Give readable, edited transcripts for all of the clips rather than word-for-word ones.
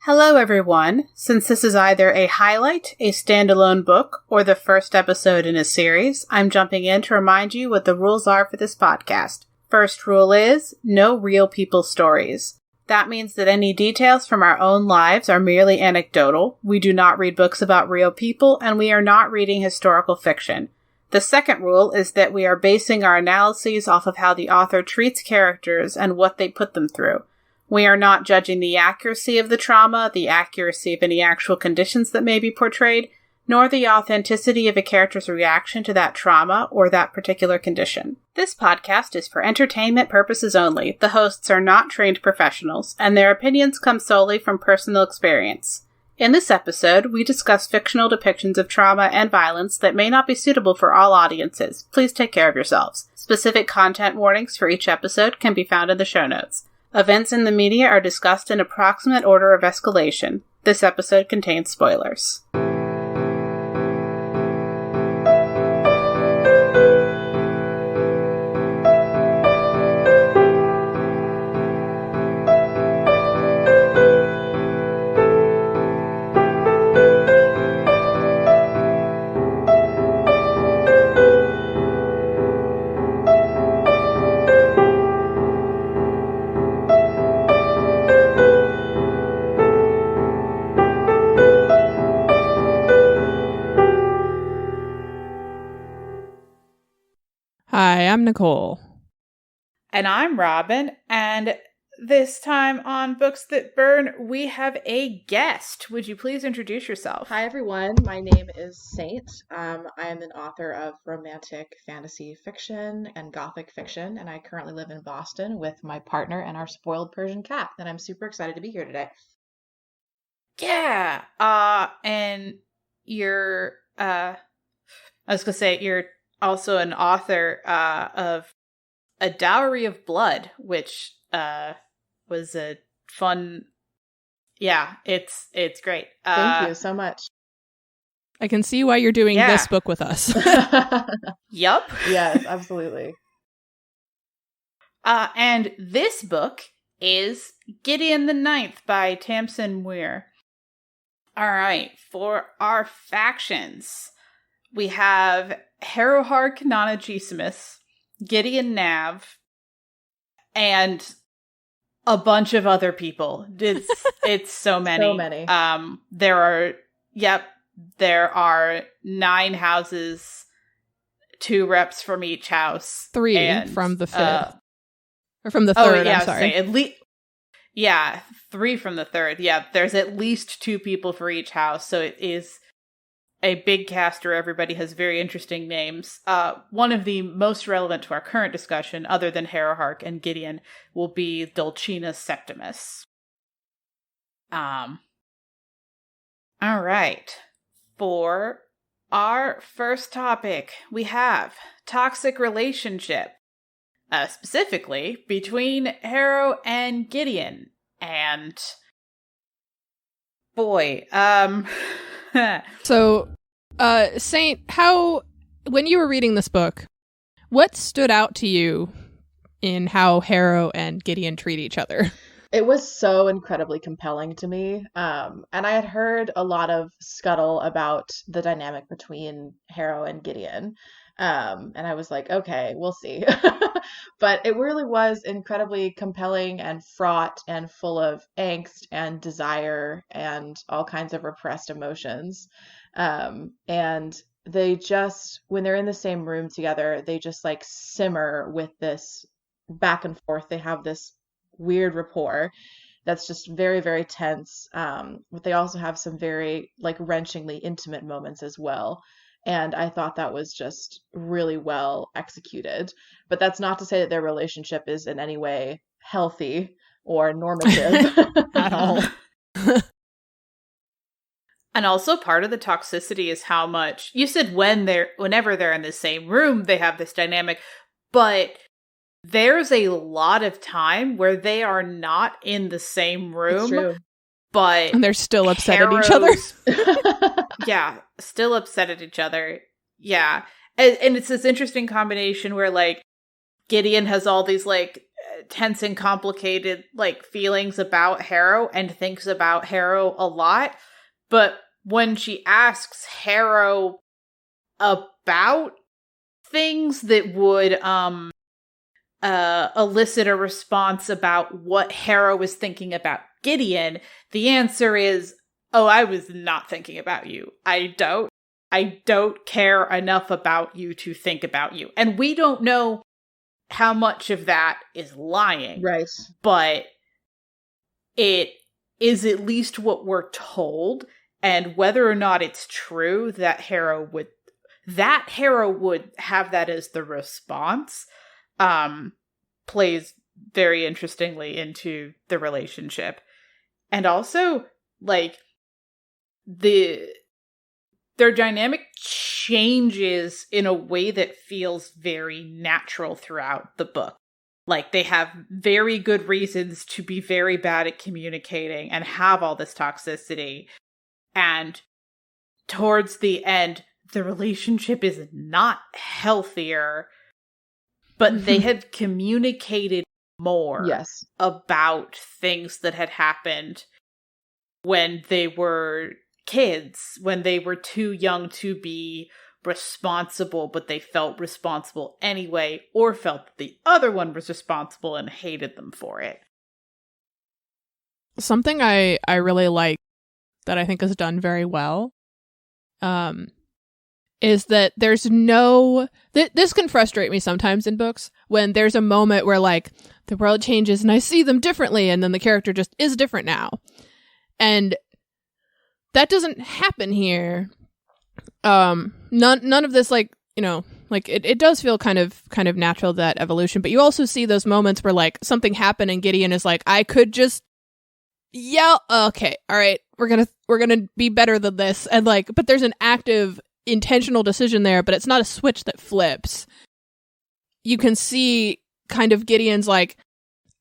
Hello, everyone. Since this is either a highlight, a standalone book, or the first episode in a series, I'm jumping in to remind you what the rules are for this podcast. First rule is, no real people stories. That means that any details from our own lives are merely anecdotal. We do not read books about real people, and we are not reading historical fiction. The second rule is that we are basing our analyses off of how the author treats characters and what they put them through. We are not judging the accuracy of the trauma, the accuracy of any actual conditions that may be portrayed, nor the authenticity of a character's reaction to that trauma or that particular condition. This podcast is for entertainment purposes only. The hosts are not trained professionals, and their opinions come solely from personal experience. In this episode, we discuss fictional depictions of trauma and violence that may not be suitable for all audiences. Please take care of yourselves. Specific content warnings for each episode can be found in the show notes. Events in the media are discussed in approximate order of escalation. This episode contains spoilers. Hi, I'm Nicole. And I'm Robin, and this time on Books That Burn, we have a guest. Would you please introduce yourself? Hi, everyone. My name is Saint. I am an author of romantic fantasy fiction and gothic fiction, and I currently live in Boston with my partner and our spoiled Persian cat, and I'm super excited to be here today. Yeah, and you're, I was gonna say, you're also an author of A Dowry of Blood, which was a fun. Yeah, it's great. Thank you so much. I can see why you're doing this book with us. Yup. Yes, absolutely. And this book is Gideon the Ninth by Tamsyn Muir. All right, for our factions, we have Harrowhark Nonageesimus, Gideon Nav, and a bunch of other people. It's so many. So many. There are 9 houses, 2 reps from each house. 3 and, from the 5th. Or from the 3rd, I'm sorry. At least 3 from the 3rd. Yeah, there's at least 2 people for each house, so it is a big cast where everybody has very interesting names. One of the most relevant to our current discussion, other than Harrowhark and Gideon, will be Dulcinea Septimus. All right. For our first topic, we have toxic relationship, specifically between Harrow and Gideon. And boy, So, Saint, when you were reading this book, what stood out to you in how Harrow and Gideon treat each other? It was so incredibly compelling to me. And I had heard a lot of scuttle about the dynamic between Harrow and Gideon. And I was like, okay, we'll see. But it really was incredibly compelling and fraught and full of angst and desire and all kinds of repressed emotions. And they just, when they're in the same room together, they just like simmer with this back and forth. They have this weird rapport that's just very, very tense. But they also have some very like wrenchingly intimate moments as well. And I thought that was just really well executed. But that's not to say that their relationship is in any way healthy or normative At all. and also part of the toxicity is how much you said whenever they're in the same room, they have this dynamic, but there's a lot of time where they are not in the same room, but and they're still upset at each other. Yeah, still upset at each other. Yeah. And it's this interesting combination where like Gideon has all these like tense and complicated, like, feelings about Harrow and thinks about Harrow a lot. But when she asks Harrow about things that would elicit a response about what Harrow is thinking about Gideon, the answer is, oh, I was not thinking about you. I don't care enough about you to think about you. And we don't know how much of that is lying. Right. But it is at least what we're told, and whether or not it's true that Harrow would have that as the response, plays very interestingly into the relationship. And also, like, their dynamic changes in a way that feels very natural throughout the book. Like, they have very good reasons to be very bad at communicating and have all this toxicity. And towards the end, the relationship is not healthier, but they had communicated more about things that had happened when they were kids, when they were too young to be responsible, but they felt responsible anyway, or felt that the other one was responsible and hated them for it. Something I really like that I think is done very well is that there's no... this can frustrate me sometimes in books, when there's a moment where, like, the world changes and I see them differently, and then the character just is different now. And that doesn't happen here. None of this, like, you know, like, it does feel kind of natural, that evolution, but you also see those moments where, like, something happened and Gideon is like, I could just yell, okay, all right, we're gonna be better than this, and, like, but there's an active intentional decision there, but it's not a switch that flips. You can see kind of Gideon's, like,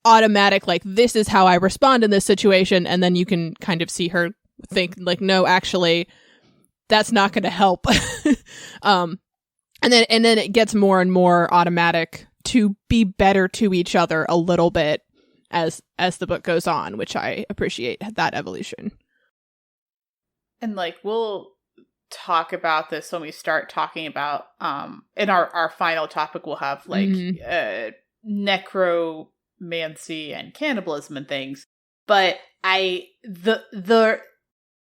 automatic, like, this is how I respond in this situation, and then you can kind of see her think, like, no, actually, that's not going to help. And then it gets more and more automatic to be better to each other a little bit as the book goes on, which I appreciate that evolution. And, like, we'll talk about this when we start talking about in our final topic. We'll have, like, necromancy and cannibalism and things, but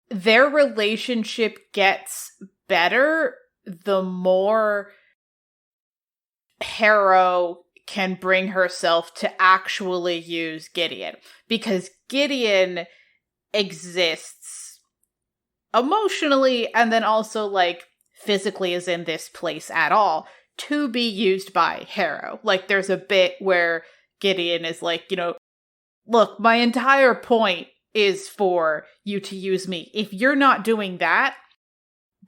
their relationship gets better the more Harrow can bring herself to actually use Gideon, because Gideon exists emotionally and then also, like, physically is in this place at all to be used by Harrow. Like, there's a bit where Gideon is like, you know, look, my entire point is for you to use me. If you're not doing that,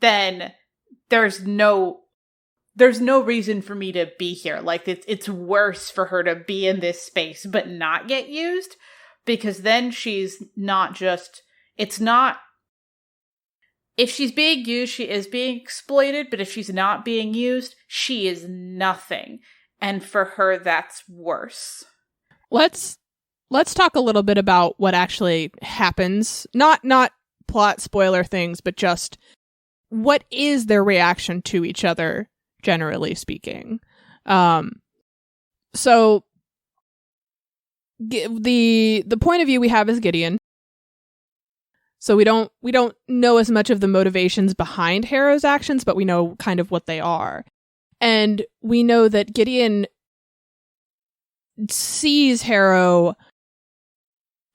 then there's no reason for me to be here. Like, it's worse for her to be in this space but not get used, because then she's not just, it's not, if she's being used, she is being exploited, but if she's not being used, she is nothing. And for her, that's worse. Let's talk a little bit about what actually happens. Not plot spoiler things, but just what is their reaction to each other, generally speaking. So the point of view we have is Gideon. So we don't know as much of the motivations behind Harrow's actions, but we know kind of what they are. And we know that Gideon sees Harrow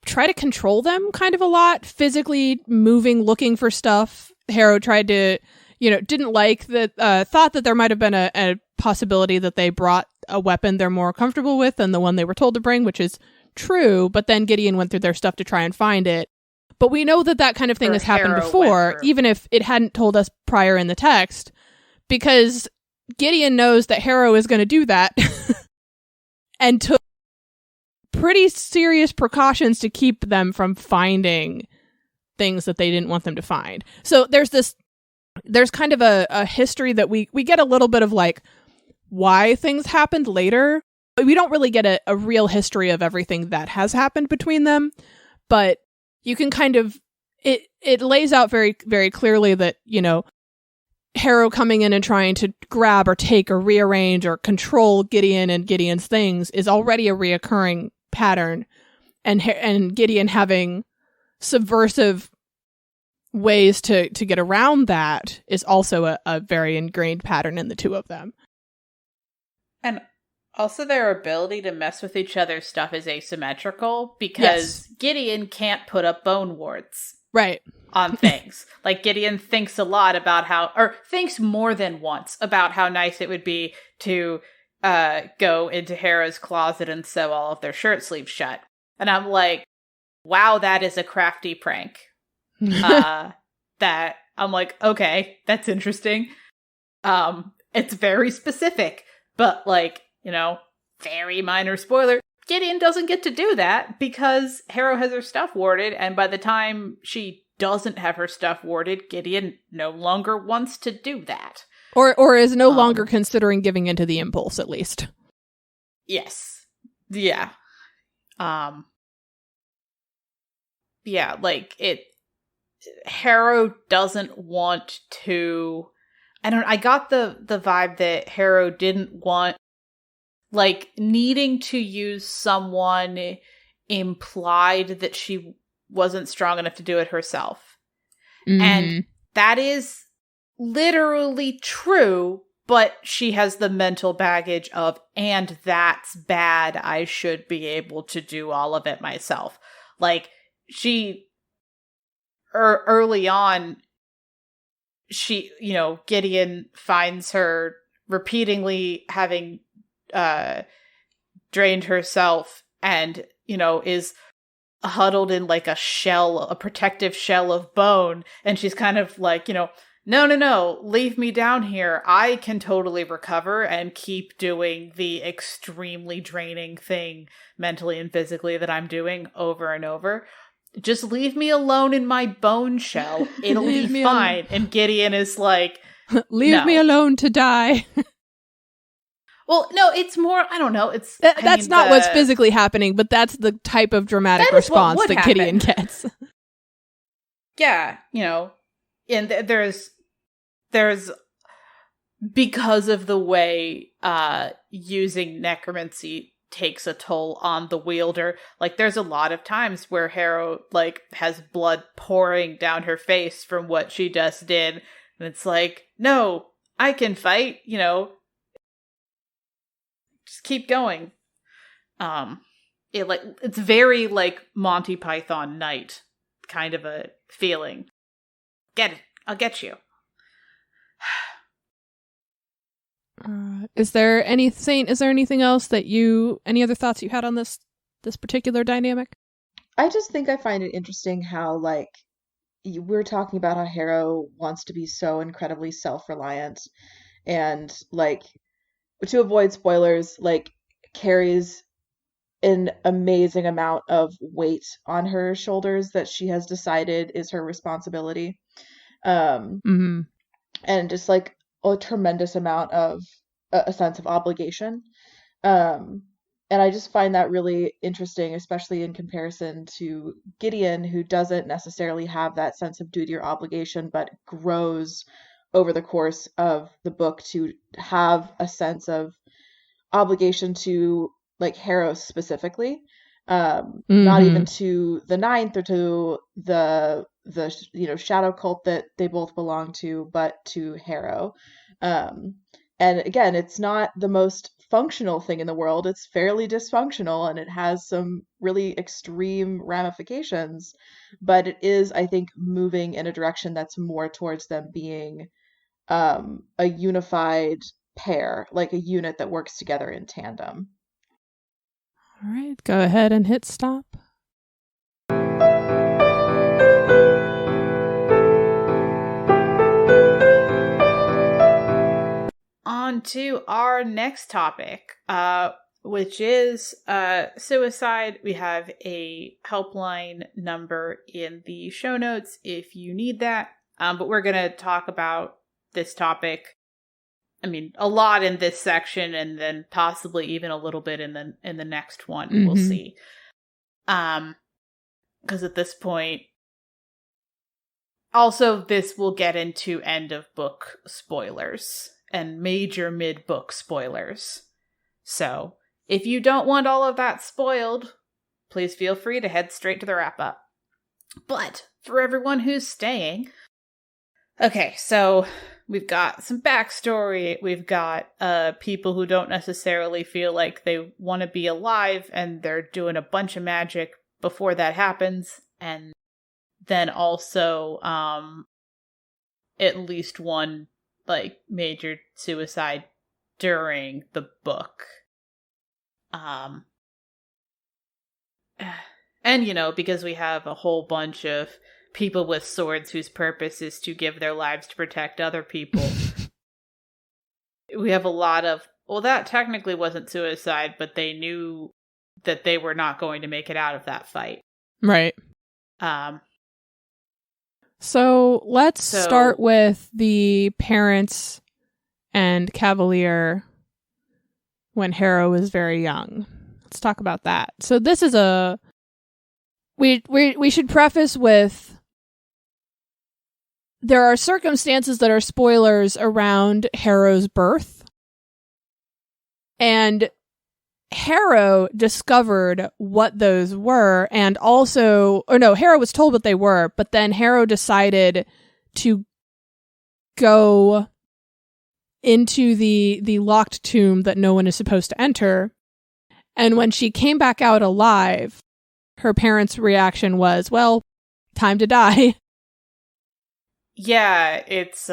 try to control them kind of a lot, physically moving, looking for stuff. Harrow tried to, didn't like that, thought that there might have been a possibility that they brought a weapon they're more comfortable with than the one they were told to bring, which is true. But then Gideon went through their stuff to try and find it. But we know that kind of thing has happened before, even if it hadn't told us prior in the text, because Gideon knows that Harrow is going to do that and took pretty serious precautions to keep them from finding things that they didn't want them to find. So there's kind of a history that we get a little bit of, like, why things happened later, We don't really get a real history of everything that has happened between them, but you can kind of, it lays out very, very clearly that, you know, Harrow coming in and trying to grab or take or rearrange or control Gideon and Gideon's things is already a reoccurring pattern, and Gideon having subversive ways to get around that is also a very ingrained pattern in the two of them. And also their ability to mess with each other's stuff is asymmetrical because Gideon can't put up bone warts. Right. On things. Like Gideon thinks a lot about thinks more than once about how nice it would be to go into Harrow's closet and sew all of their shirt sleeves shut. And I'm like, wow, that is a crafty prank. That I'm like, okay, that's interesting. It's very specific, but like, you know, very minor spoiler. Gideon doesn't get to do that because Harrow has her stuff warded, and by the time she doesn't have her stuff warded, Gideon no longer wants to do that. Or is no longer considering giving into the impulse, at least. Yes. Yeah. Yeah, like Harrow doesn't want to, I got the vibe that Harrow didn't want, like, needing to use someone implied that she wasn't strong enough to do it herself. Mm-hmm. And that is literally true, but she has the mental baggage of, and that's bad, I should be able to do all of it myself. Like, she, early on, she, you know, Gideon finds her repeatedly having drained herself and, you know, is huddled in like a protective shell of bone. And she's kind of like, you know, no, leave me down here. I can totally recover and keep doing the extremely draining thing mentally and physically that I'm doing over and over. Just leave me alone in my bone shell. It'll be fine. And Gideon is like, leave me alone to die. Well, no, it's more, I don't know. It's that's not what's physically happening, but that's the type of dramatic response that happen. Gideon gets. Yeah, you know, and there's because of the way using necromancy takes a toll on the wielder. Like, there's a lot of times where Harrow, like, has blood pouring down her face from what she just did. And it's like, no, I can fight, you know. Just keep going. It's very like Monty Python Night kind of a feeling. Get it. I'll get you. Is there anything else that any other thoughts you had on this particular dynamic? I just think I find it interesting how, like, we're talking about how Harrow wants to be so incredibly self-reliant and, like, to avoid spoilers, like, carries an amazing amount of weight on her shoulders that she has decided is her responsibility. And just like a tremendous amount of a sense of obligation. And I just find that really interesting, especially in comparison to Gideon, who doesn't necessarily have that sense of duty or obligation, but grows over the course of the book to have a sense of obligation to, like, Harrow specifically, not even to the Ninth or to the you know, shadow cult that they both belong to, but to Harrow. And again, it's not the most functional thing in the world. It's fairly dysfunctional and it has some really extreme ramifications, but it is, I think, moving in a direction that's more towards them being a unified pair, like a unit that works together in tandem. All right, go ahead and hit stop. On to our next topic, which is suicide. We have a helpline number in the show notes if you need that. But we're going to talk about this topic I mean, a lot in this section, and then possibly even a little bit in the next one. We'll see. Because at this point, also this will get into end of book spoilers and major mid book spoilers. So if you don't want all of that spoiled, please feel free to head straight to the wrap up. But for everyone who's staying, okay, so we've got some backstory. We've got people who don't necessarily feel like they want to be alive, and they're doing a bunch of magic before that happens. And then also at least one like major suicide during the book. And, you know, because we have a whole bunch of people with swords whose purpose is to give their lives to protect other people. We have a lot of, well, that technically wasn't suicide, but they knew that they were not going to make it out of that fight. Right. So let's start with the parents and Cavalier when Harrow was very young. Let's talk about that. So this is we should preface with, there are circumstances that are spoilers around Harrow's birth. And Harrow discovered what those were, and also, or no, Harrow was told what they were, but then Harrow decided to go into the locked tomb that no one is supposed to enter. And when she came back out alive, her parents' reaction was, well, time to die. Yeah, it's,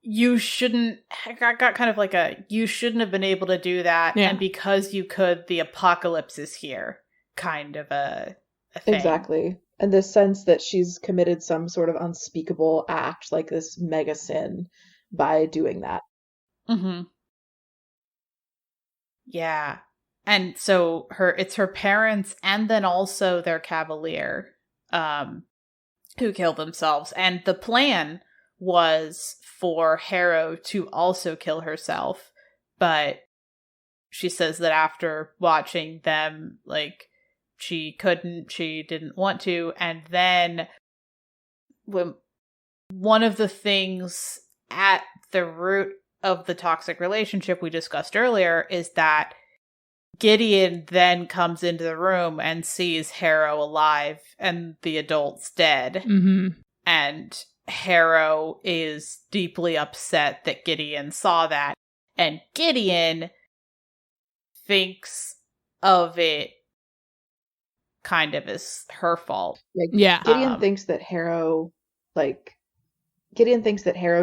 you shouldn't, I got kind of like you shouldn't have been able to do that, yeah. And because you could, the apocalypse is here, kind of a thing. Exactly. And this sense that she's committed some sort of unspeakable act, like this mega sin, by doing that. Mm-hmm. Yeah. And so it's her parents and then also their Cavalier who kill themselves. And the plan was for Harrow to also kill herself. But she says that after watching them, like, she didn't want to. And then when one of the things at the root of the toxic relationship we discussed earlier is that Gideon then comes into the room and sees Harrow alive and the adults dead. Mm-hmm. And Harrow is deeply upset that Gideon saw that. And Gideon thinks of it kind of as her fault. Like, yeah. Gideon thinks that Harrow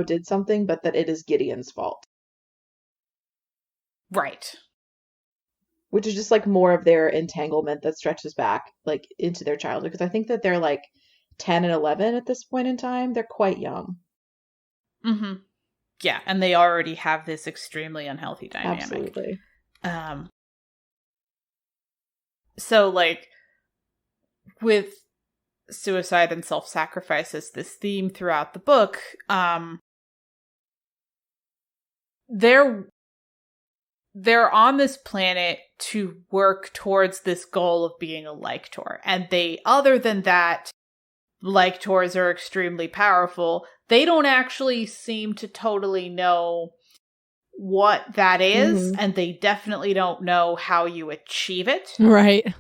did something, but that it is Gideon's fault. Right. Which is just like more of their entanglement that stretches back like into their childhood. Because I think that they're like 10 and 11 at this point in time. They're quite young. Mm-hmm. Yeah, and they already have this extremely unhealthy dynamic. Absolutely. So, like, with suicide and self-sacrifice as this theme throughout the book, they're on this planet to work towards this goal of being a Lictor. And other than that, Lictors are extremely powerful. They don't actually seem to totally know what that is, mm-hmm. And they definitely don't know how you achieve it. Right.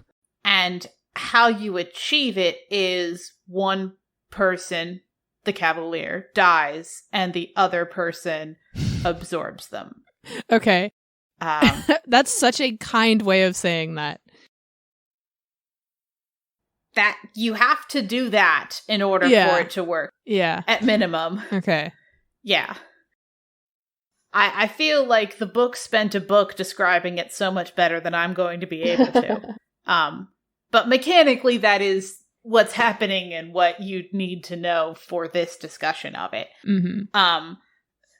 And how you achieve it is one person, the Cavalier, dies, and the other person absorbs them. Okay. That's such a kind way of saying that. That you have to do that in order for it to work. Yeah. At minimum. Okay. Yeah. I feel like the book spent a book describing it so much better than I'm going to be able to. But mechanically, that is what's happening and what you need to know for this discussion of it. Mm-hmm.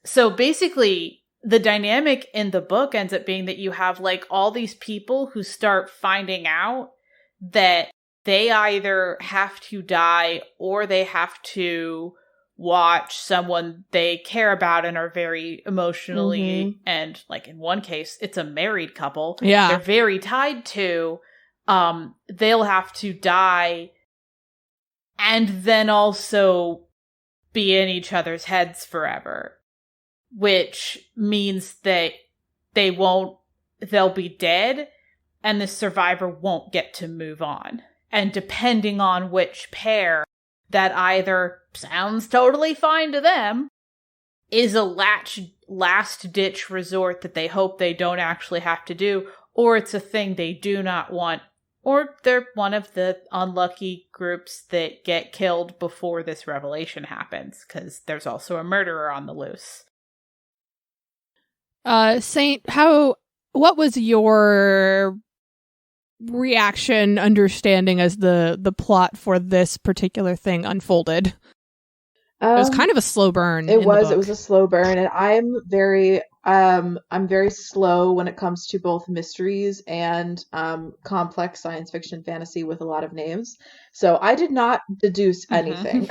So basically, the dynamic in the book ends up being that you have like all these people who start finding out that they either have to die or they have to watch someone they care about and are very emotionally, and like in one case, it's a married couple. Yeah. They're very tied to, they'll have to die and then also be in each other's heads forever, which means that they'll be dead and the survivor won't get to move on. And depending on which pair, that either sounds totally fine to them, is a last-ditch resort that they hope they don't actually have to do, or it's a thing they do not want, or they're one of the unlucky groups that get killed before this revelation happens, because there's also a murderer on the loose. Saint, what was your reaction, understanding as the plot for this particular thing unfolded? It was kind of a slow burn. It was a slow burn, and I'm very slow when it comes to both mysteries and complex science fiction fantasy with a lot of names. So I did not deduce anything.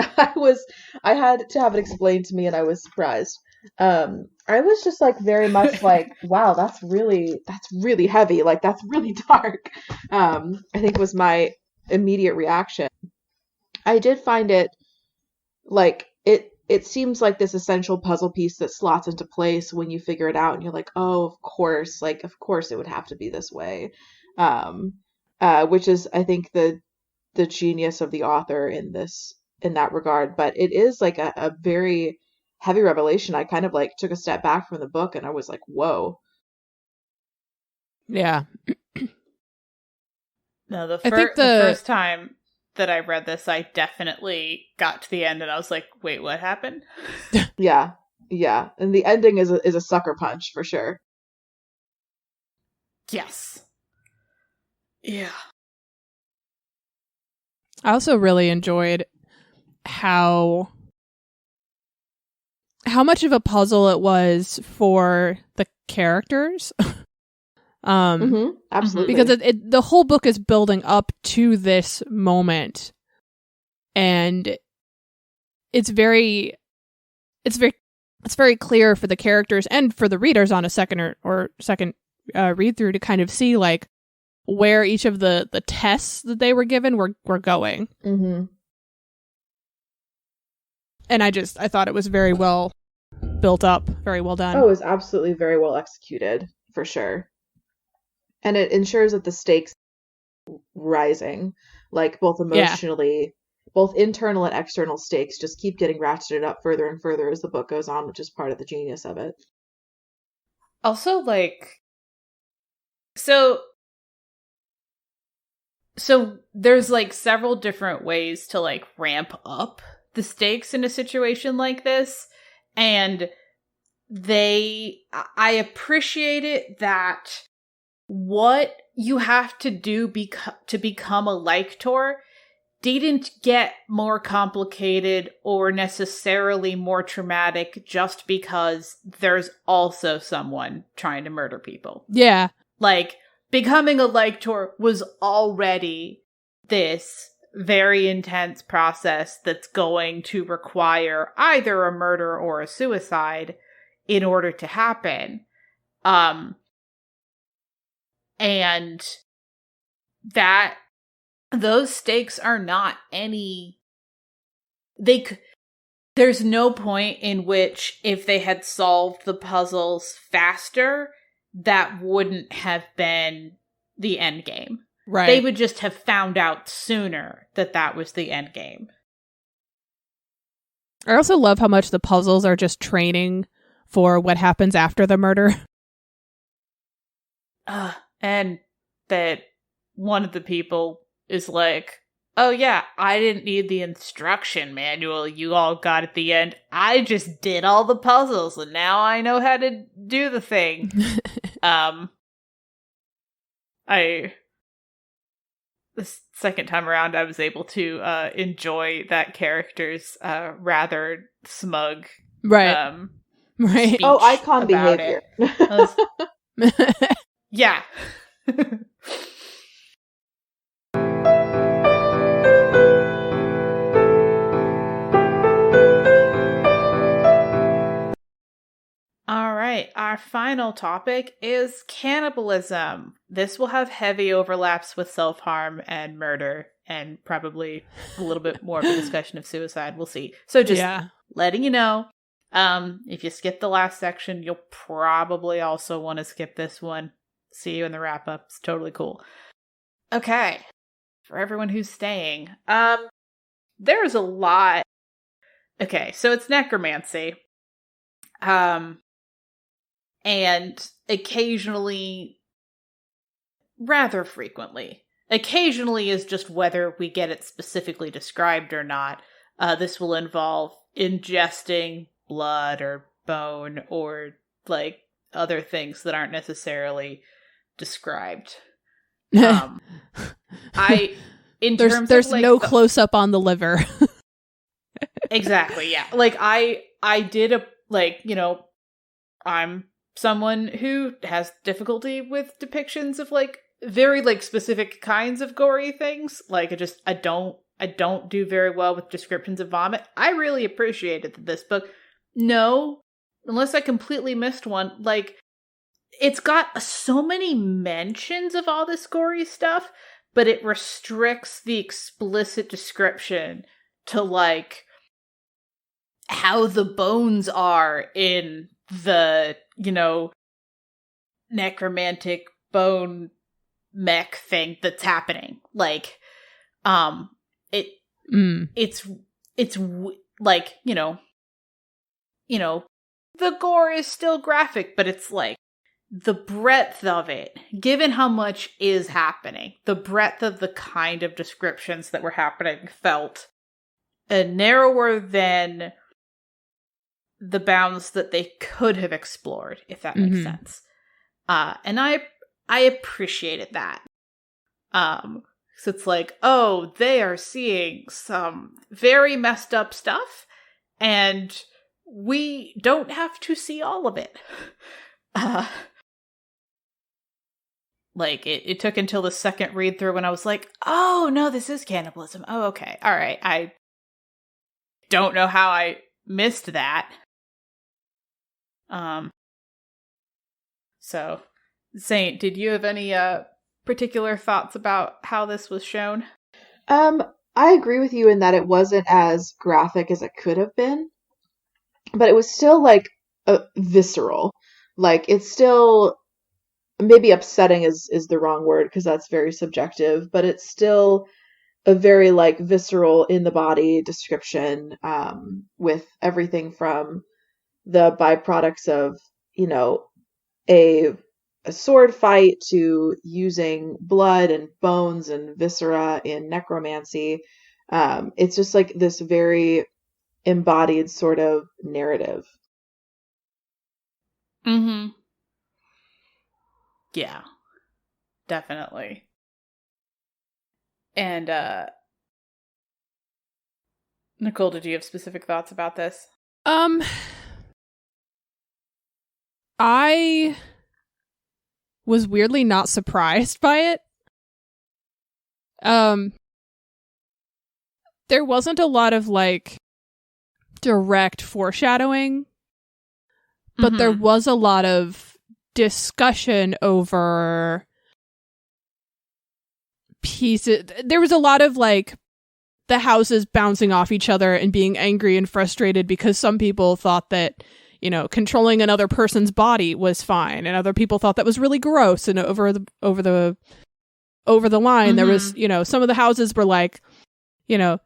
I had to have it explained to me, and I was surprised. I was just like very much like, wow, that's really heavy. Like, that's really dark. I think was my immediate reaction. I did find it like it seems like this essential puzzle piece that slots into place when you figure it out, and you're like, oh, of course it would have to be this way. Which is, I think, the genius of the author in that regard. But it is like a very heavy revelation. I kind of like took a step back from the book and I was like, whoa. Yeah. No, the first time that I read this, I definitely got to the end and I was like, wait, what happened? Yeah. And the ending is a sucker punch for sure. Yes. Yeah. I also really enjoyed how much of a puzzle it was for the characters. Absolutely. Because the whole book is building up to this moment, and it's very clear for the characters and for the readers on a second read through to kind of see like where each of the tests that they were given were going. And I thought it was very well built up, very well done. Oh, it was absolutely very well executed, for sure. And it ensures that the stakes rising, like both emotionally, both internal and external stakes, just keep getting ratcheted up further and further as the book goes on, which is part of the genius of it. Also, like, so there's like several different ways to like ramp up the stakes in a situation like this, and I appreciate it that what you have to do to become a lector didn't get more complicated or necessarily more traumatic just because there's also someone trying to murder people. Yeah. Like, becoming a lector was already this very intense process that's going to require either a murder or a suicide in order to happen. And that those stakes are not there's no point in which if they had solved the puzzles faster, that wouldn't have been the end game. Right. They would just have found out sooner that was the end game. I also love how much the puzzles are just training for what happens after the murder. And that one of the people is like, oh yeah, I didn't need the instruction manual you all got at the end. I just did all the puzzles and now I know how to do the thing. The second time around, I was able to enjoy that character's rather smug, right? Right. Oh, icon behavior. Yeah. our final topic is cannibalism. This will have heavy overlaps with self-harm and murder, and probably a little bit more of a discussion of suicide. We'll see. So just letting you know, if you skip the last section, you'll probably also want to skip this one. See you in the wrap-up. It's totally cool. Okay. For everyone who's staying, there's a lot. Okay, so it's necromancy. And occasionally, rather frequently, occasionally is just whether we get it specifically described or not. This will involve ingesting blood or bone or, like, other things that aren't necessarily described. There's no close-up on the liver. Exactly, yeah. Like, I did I'm someone who has difficulty with depictions of, like, very, like, specific kinds of gory things. Like, I don't do very well with descriptions of vomit. I really appreciated that this book, unless I completely missed one, like, it's got so many mentions of all this gory stuff, but it restricts the explicit description to, like, how the bones are in the, necromantic bone mech thing that's happening. Like, it's like, the gore is still graphic, but it's like the breadth of it, given how much is happening, the breadth of the kind of descriptions that were happening felt narrower than the bounds that they could have explored, if that makes sense. And I appreciated that. So it's like, oh, they are seeing some very messed up stuff, and we don't have to see all of it. Like, it took until the second read through when I was like, oh, no, this is cannibalism. Oh, okay. All right. I don't know how I missed that. So, Saint, did you have any particular thoughts about how this was shown? I agree with you in that it wasn't as graphic as it could have been, but it was still, like, visceral. Like, it's still, maybe upsetting is the wrong word because that's very subjective, but it's still a very, like, visceral in the body description, with everything from the byproducts of, a sword fight to using blood and bones and viscera in necromancy. It's just like this very embodied sort of narrative. Mm-hmm. Yeah, definitely. And, Nicole, did you have specific thoughts about this? I was weirdly not surprised by it. There wasn't a lot of, like, direct foreshadowing, but there was a lot of discussion over pieces. There was a lot of, like, the houses bouncing off each other and being angry and frustrated because some people thought that, controlling another person's body was fine, and other people thought that was really gross and over the line. There was, some of the houses were like using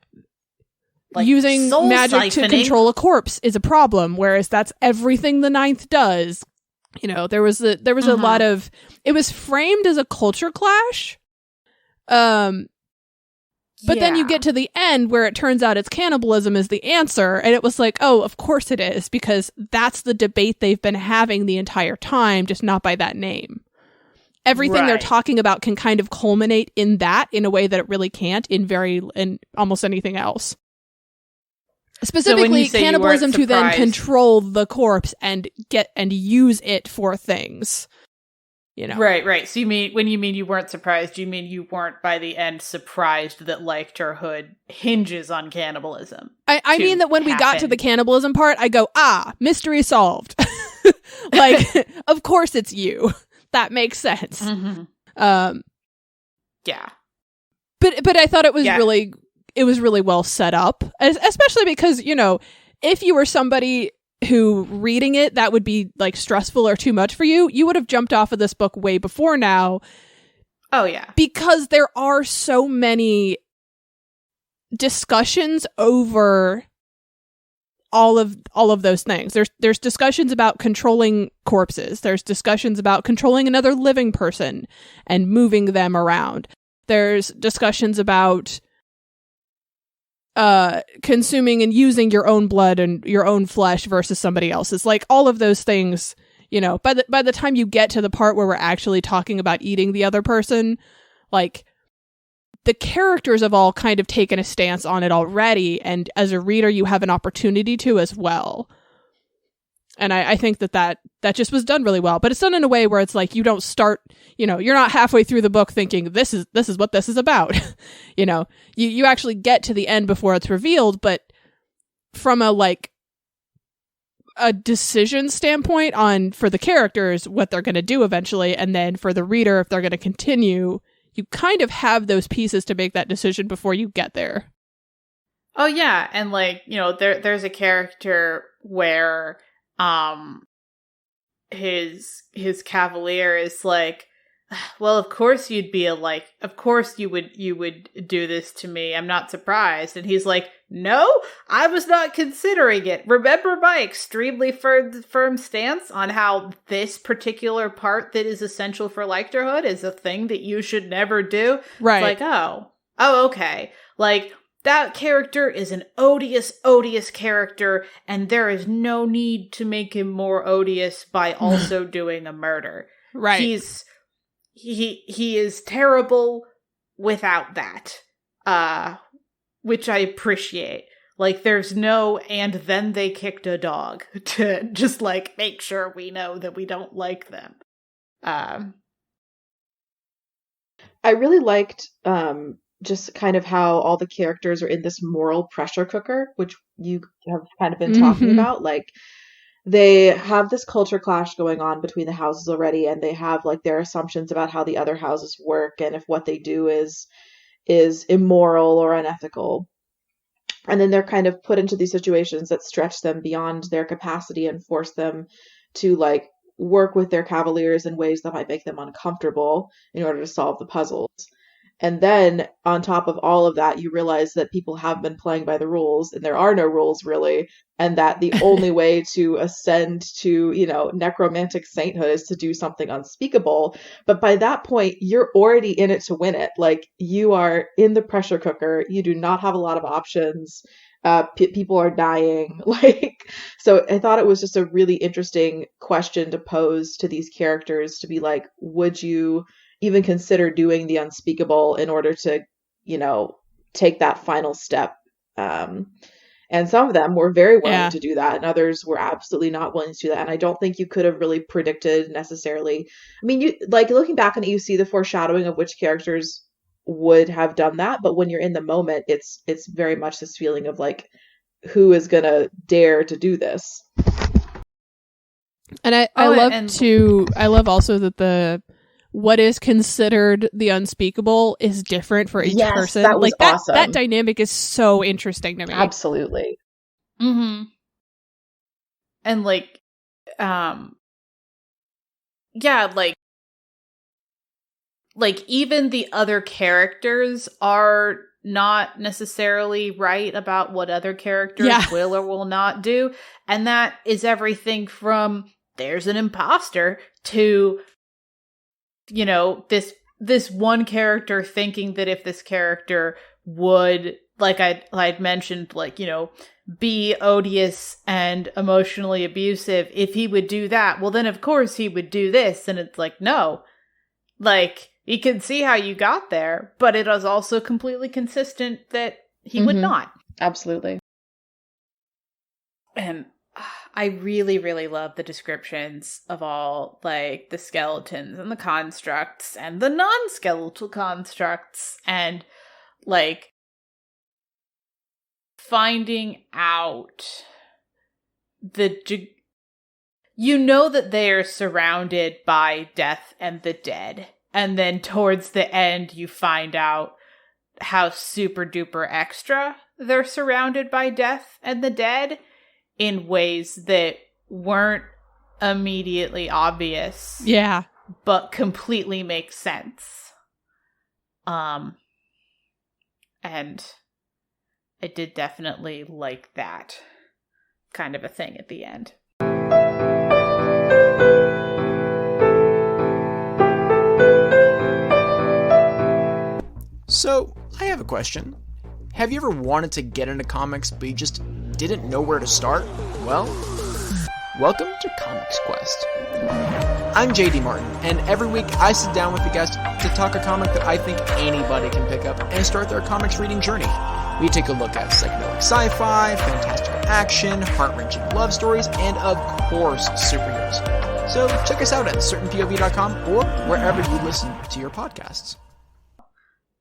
magic to control a corpse is a problem, whereas that's everything the Ninth does. There was a lot of, it was framed as a culture clash. But then you get to the end where it turns out it's cannibalism is the answer. And it was like, oh, of course it is, because that's the debate they've been having the entire time, just not by that name. Everything they're talking about can kind of culminate in that in a way that it really can't in almost anything else. Specifically, so cannibalism to then control the corpse and use it for things. Right. So when you mean you weren't surprised, you mean you weren't by the end surprised that Lecterhood hinges on cannibalism. I mean that when we got to the cannibalism part, I go, mystery solved. Like, of course it's you. That makes sense. Mm-hmm. Yeah. But I thought it was really well set up, especially because, you know, if you were somebody who reading it, that would be like stressful or too much for you, you would have jumped off of this book way before now. Oh, yeah. Because there are so many discussions over all of those things. There's discussions about controlling corpses. There's discussions about controlling another living person and moving them around. There's discussions about consuming and using your own blood and your own flesh versus somebody else's. Like, all of those things, you know, by the time you get to the part where we're actually talking about eating the other person, like, the characters have all kind of taken a stance on it already, and as a reader, you have an opportunity to as well. And I think that just was done really well. But it's done in a way where it's like, you don't start, you know, you're not halfway through the book thinking, this is what this is about. You know, you actually get to the end before it's revealed, but from a decision standpoint for the characters, what they're going to do eventually, and then for the reader, if they're going to continue, you kind of have those pieces to make that decision before you get there. Oh, yeah. And, like, you know, there's a character where his cavalier is like, well, of course of course you would do this to me. I'm not surprised. And he's like, no, I was not considering it. Remember my extremely firm stance on how this particular part that is essential for likelihood is a thing that you should never do. Right. It's like, oh, okay. Like, that character is an odious, odious character, and there is no need to make him more odious by also doing a murder. Right. He is terrible without that, which I appreciate. Like, there's no, and then they kicked a dog to just, like, make sure we know that we don't like them. I really liked just kind of how all the characters are in this moral pressure cooker, which you have kind of been talking about. Like, they have this culture clash going on between the houses already, and they have, like, their assumptions about how the other houses work and if what they do is immoral or unethical. And then they're kind of put into these situations that stretch them beyond their capacity and force them to, like, work with their cavaliers in ways that might make them uncomfortable in order to solve the puzzles. And then on top of all of that, you realize that people have been playing by the rules and there are no rules really. And that the only way to ascend to, you know, necromantic sainthood is to do something unspeakable. But by that point, you're already in it to win it. Like, you are in the pressure cooker. You do not have a lot of options. People are dying. Like, so I thought it was just a really interesting question to pose to these characters, to be like, would you even consider doing the unspeakable in order to, you know, take that final step? And some of them were very willing to do that, and others were absolutely not willing to do that. And I don't think you could have really predicted necessarily. I mean, you, like, looking back on it, you see the foreshadowing of which characters would have done that, but when you're in the moment, it's very much this feeling of, like, who is gonna dare to do this? And I love also that what is considered the unspeakable is different for each person. That was like, awesome. That dynamic is so interesting to me. Absolutely. Mm-hmm. And, like, yeah, like even the other characters are not necessarily right about what other characters will or will not do. And that is everything from there's an imposter to, you know, this one character thinking that if this character would, like I'd mentioned, like, you know, be odious and emotionally abusive, if he would do that, well, then of course he would do this. And it's like, no, like, you can see how you got there, but it is also completely consistent that he would not. Absolutely. And I really, really love the descriptions of all, like, the skeletons and the constructs and the non-skeletal constructs, and, like, finding out the you know that they are surrounded by death and the dead. And then towards the end, you find out how super duper extra they're surrounded by death and the dead in ways that weren't immediately obvious. Yeah. But completely make sense. And I did definitely like that kind of a thing at the end. So, I have a question. Have you ever wanted to get into comics, but you just didn't know where to start? Well, welcome to Comics Quest. I'm JD Martin, and every week I sit down with a guest to talk a comic that I think anybody can pick up and start their comics reading journey. We take a look at psychedelic sci-fi, fantastical action, heart-wrenching love stories, and of course, superheroes. So check us out at certainpov.com or wherever you listen to your podcasts.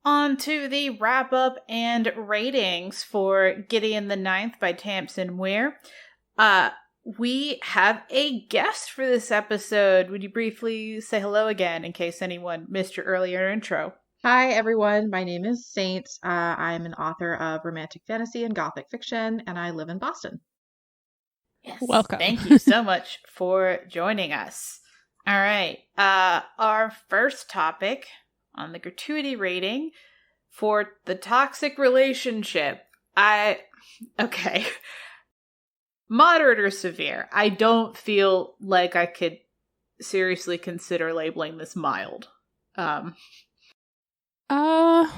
On to the wrap-up and ratings for Gideon the Ninth by Tamsyn Muir. We have a guest for this episode. Would you briefly say hello again in case anyone missed your earlier intro? Hi, everyone. My name is Saint. I'm an author of romantic fantasy and gothic fiction, and I live in Boston. Yes. Welcome. Thank you so much for joining us. All right. Our first topic on the gratuity rating for the toxic relationship. Okay. Moderate or severe. I don't feel like I could seriously consider labeling this mild. Or does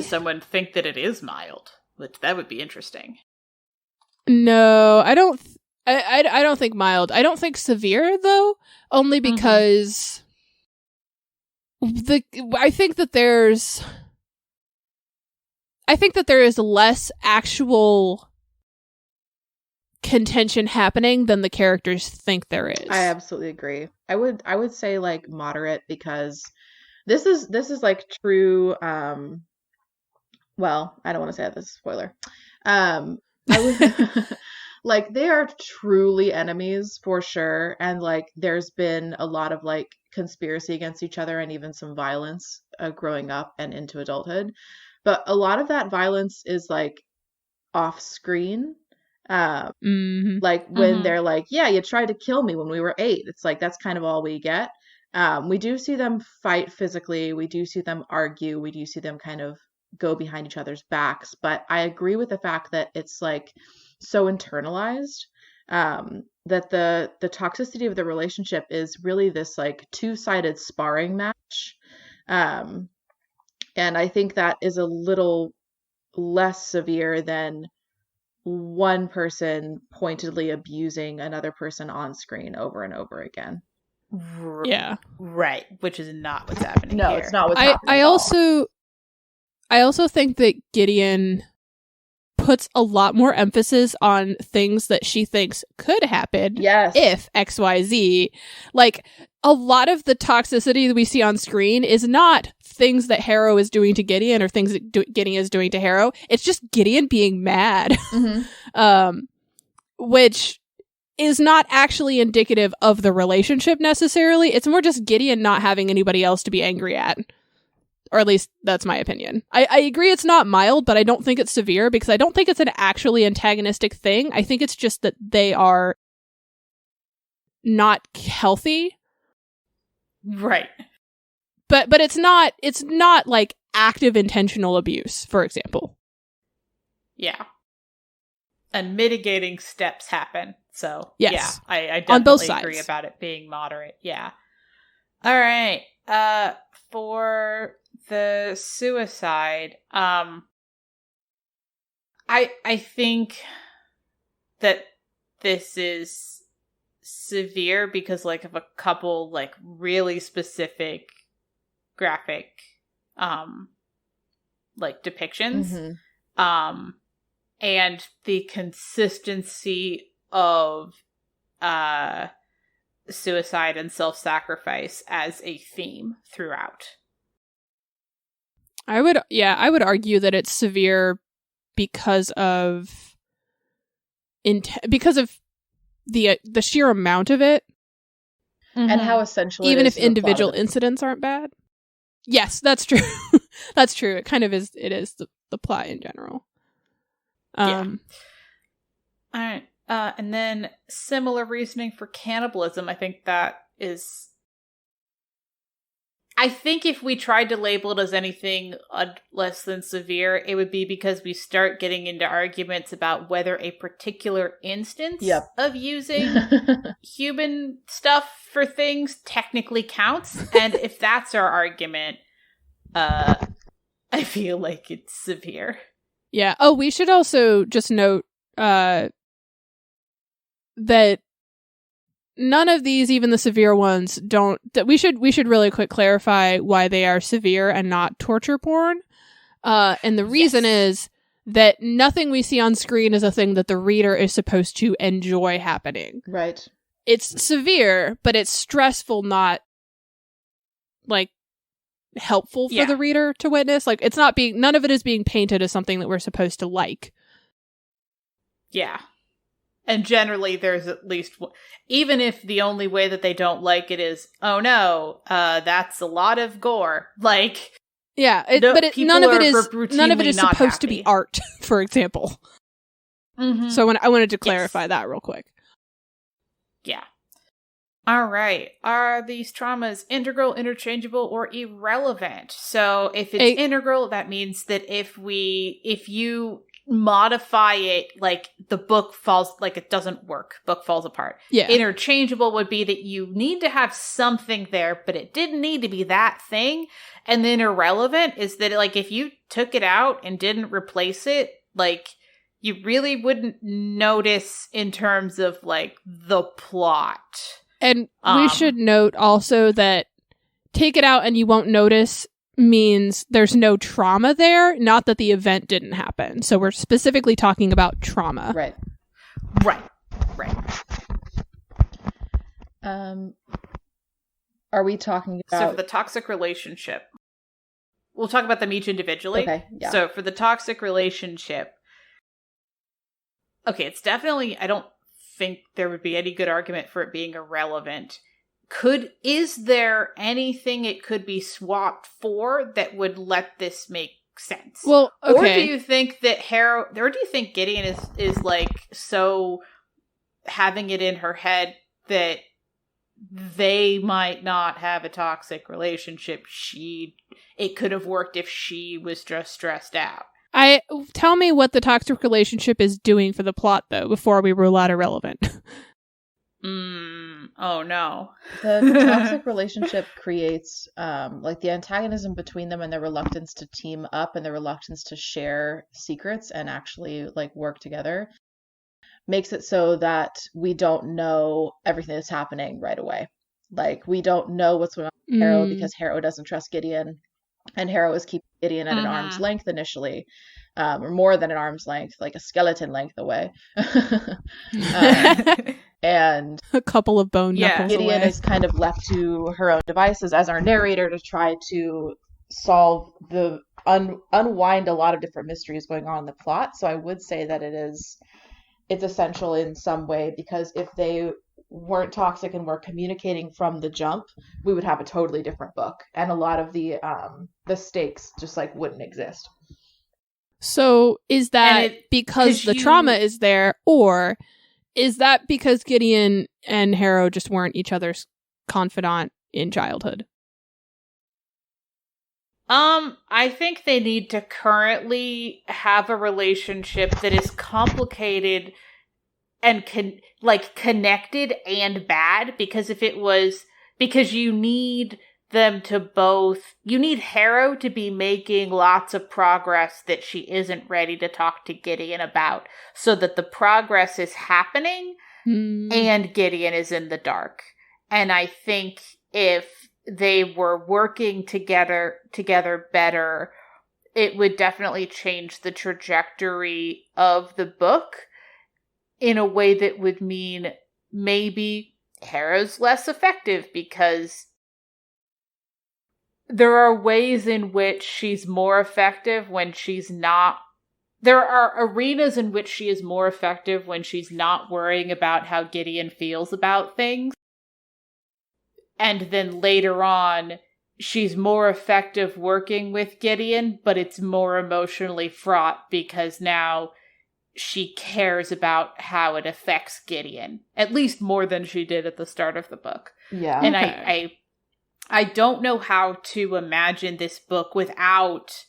someone think that it is mild? Which that would be interesting. No, I don't think mild. I don't think severe though, only because I think that there is less actual contention happening than the characters think there is. I absolutely agree. I would say like moderate, because this is like true well, I don't want to say that, this is a spoiler. I would like, they are truly enemies for sure, and like there's been a lot of like conspiracy against each other and even some violence growing up and into adulthood. But a lot of that violence is like off screen. Like when they're like, yeah, you tried to kill me when we were 8. It's like, that's kind of all we get. We do see them fight physically. We do see them argue. We do see them kind of go behind each other's backs. But I agree with the fact that it's like so internalized, that the toxicity of the relationship is really this like two-sided sparring match. And I think that is a little less severe than one person pointedly abusing another person on screen over and over again. Yeah. Right. Which is not what's happening No, here. it's not what's happening I at also think that Gideon puts a lot more emphasis on things that she thinks could happen. Yes. If XYZ. Like, a lot of the toxicity that we see on screen is not things that Harrow is doing to Gideon or things that Gideon is doing to Harrow. It's just Gideon being mad. Which is not actually indicative of the relationship necessarily. It's more just Gideon not having anybody else to be angry at. Or at least that's my opinion. I agree it's not mild, but I don't think it's severe because I don't think it's an actually antagonistic thing. I think it's just that they are not healthy. Right. But it's not like active intentional abuse, for example. Yeah. And mitigating steps happen. So, yes. Yeah, I definitely on both sides. Agree about it being moderate. Yeah. All right. For the suicide, I think that this is severe because like of a couple like really specific graphic like depictions. And the consistency of suicide and self-sacrifice as a theme throughout. I would argue that it's severe because of the sheer amount of it, and how essential even it if is to the plot individual of it. incidents aren't bad. Yes, that's true. That's true. It kind of is. It is the plot in general. Yeah. All right. And then similar reasoning for cannibalism. I think that is. I think if we tried to label it as anything less than severe, it would be because we start getting into arguments about whether a particular instance of using human stuff for things technically counts. And if that's our argument, I feel like it's severe. Yeah. Oh, we should also just note that none of these, even the severe ones, don't. That we should really quick clarify why they are severe and not torture porn. And the reason is that nothing we see on screen is a thing that the reader is supposed to enjoy happening. Right. It's severe, but it's stressful, not like helpful for the reader to witness. Like it's not being. None of it is being painted as something that we're supposed to like. Yeah. And generally, there's at least, even if the only way that they don't like it is, oh no, that's a lot of gore. Like, yeah, none of it is supposed to be art, for example. Mm-hmm. So I wanted to clarify that real quick. Yeah. All right. Are these traumas integral, interchangeable, or irrelevant? So if it's integral, that means that if you modify it, like the book falls, like it doesn't work, book falls apart. Yeah. Interchangeable would be that you need to have something there, but it didn't need to be that thing. And then irrelevant is that, like, if you took it out and didn't replace it, like, you really wouldn't notice in terms of, like, the plot. And we should note also that take it out and you won't notice means there's no trauma there, not that the event didn't happen. So we're specifically talking about trauma. Right. Are we talking about... So for the toxic relationship, we'll talk about them each individually. Okay, yeah. So for the toxic relationship, okay, it's definitely, I don't think there would be any good argument for it being irrelevant. Is there anything it could be swapped for that would let this make sense? Well, okay. Or do you think that or do you think Gideon is like so having it in her head that they might not have a toxic relationship? It could have worked if she was just stressed out. Tell me what the toxic relationship is doing for the plot, though, before we rule out irrelevant. Oh no. The toxic relationship creates like the antagonism between them and their reluctance to team up and their reluctance to share secrets and actually like work together makes it so that we don't know everything that's happening right away. Like we don't know what's going on with Harrow because Harrow doesn't trust Gideon, and Harrow is keeping Gideon at an arm's length initially, or more than an arm's length, like a skeleton length away. And a couple of bone knuckles Gideon away. is kind of left to her own devices as our narrator to try to solve unwind a lot of different mysteries going on in the plot. So I would say that it's essential in some way, because if they weren't toxic and were communicating from the jump, we would have a totally different book, and a lot of the stakes just like wouldn't exist. So is that because the trauma is there, or is that because Gideon and Harrow just weren't each other's confidant in childhood? I think they need to currently have a relationship that is complicated and connected and bad, because because you need them to you need Harrow to be making lots of progress that she isn't ready to talk to Gideon about, so that the progress is happening and Gideon is in the dark. And I think if they were working together better, it would definitely change the trajectory of the book in a way that would mean maybe Harrow's less effective, because there are ways in which she's more effective when she's not there are arenas in which she is more effective when she's not worrying about how Gideon feels about things. And then later on, she's more effective working with Gideon, but it's more emotionally fraught because now she cares about how it affects Gideon, at least more than she did at the start of the book. Yeah. And I don't know how to imagine this book without,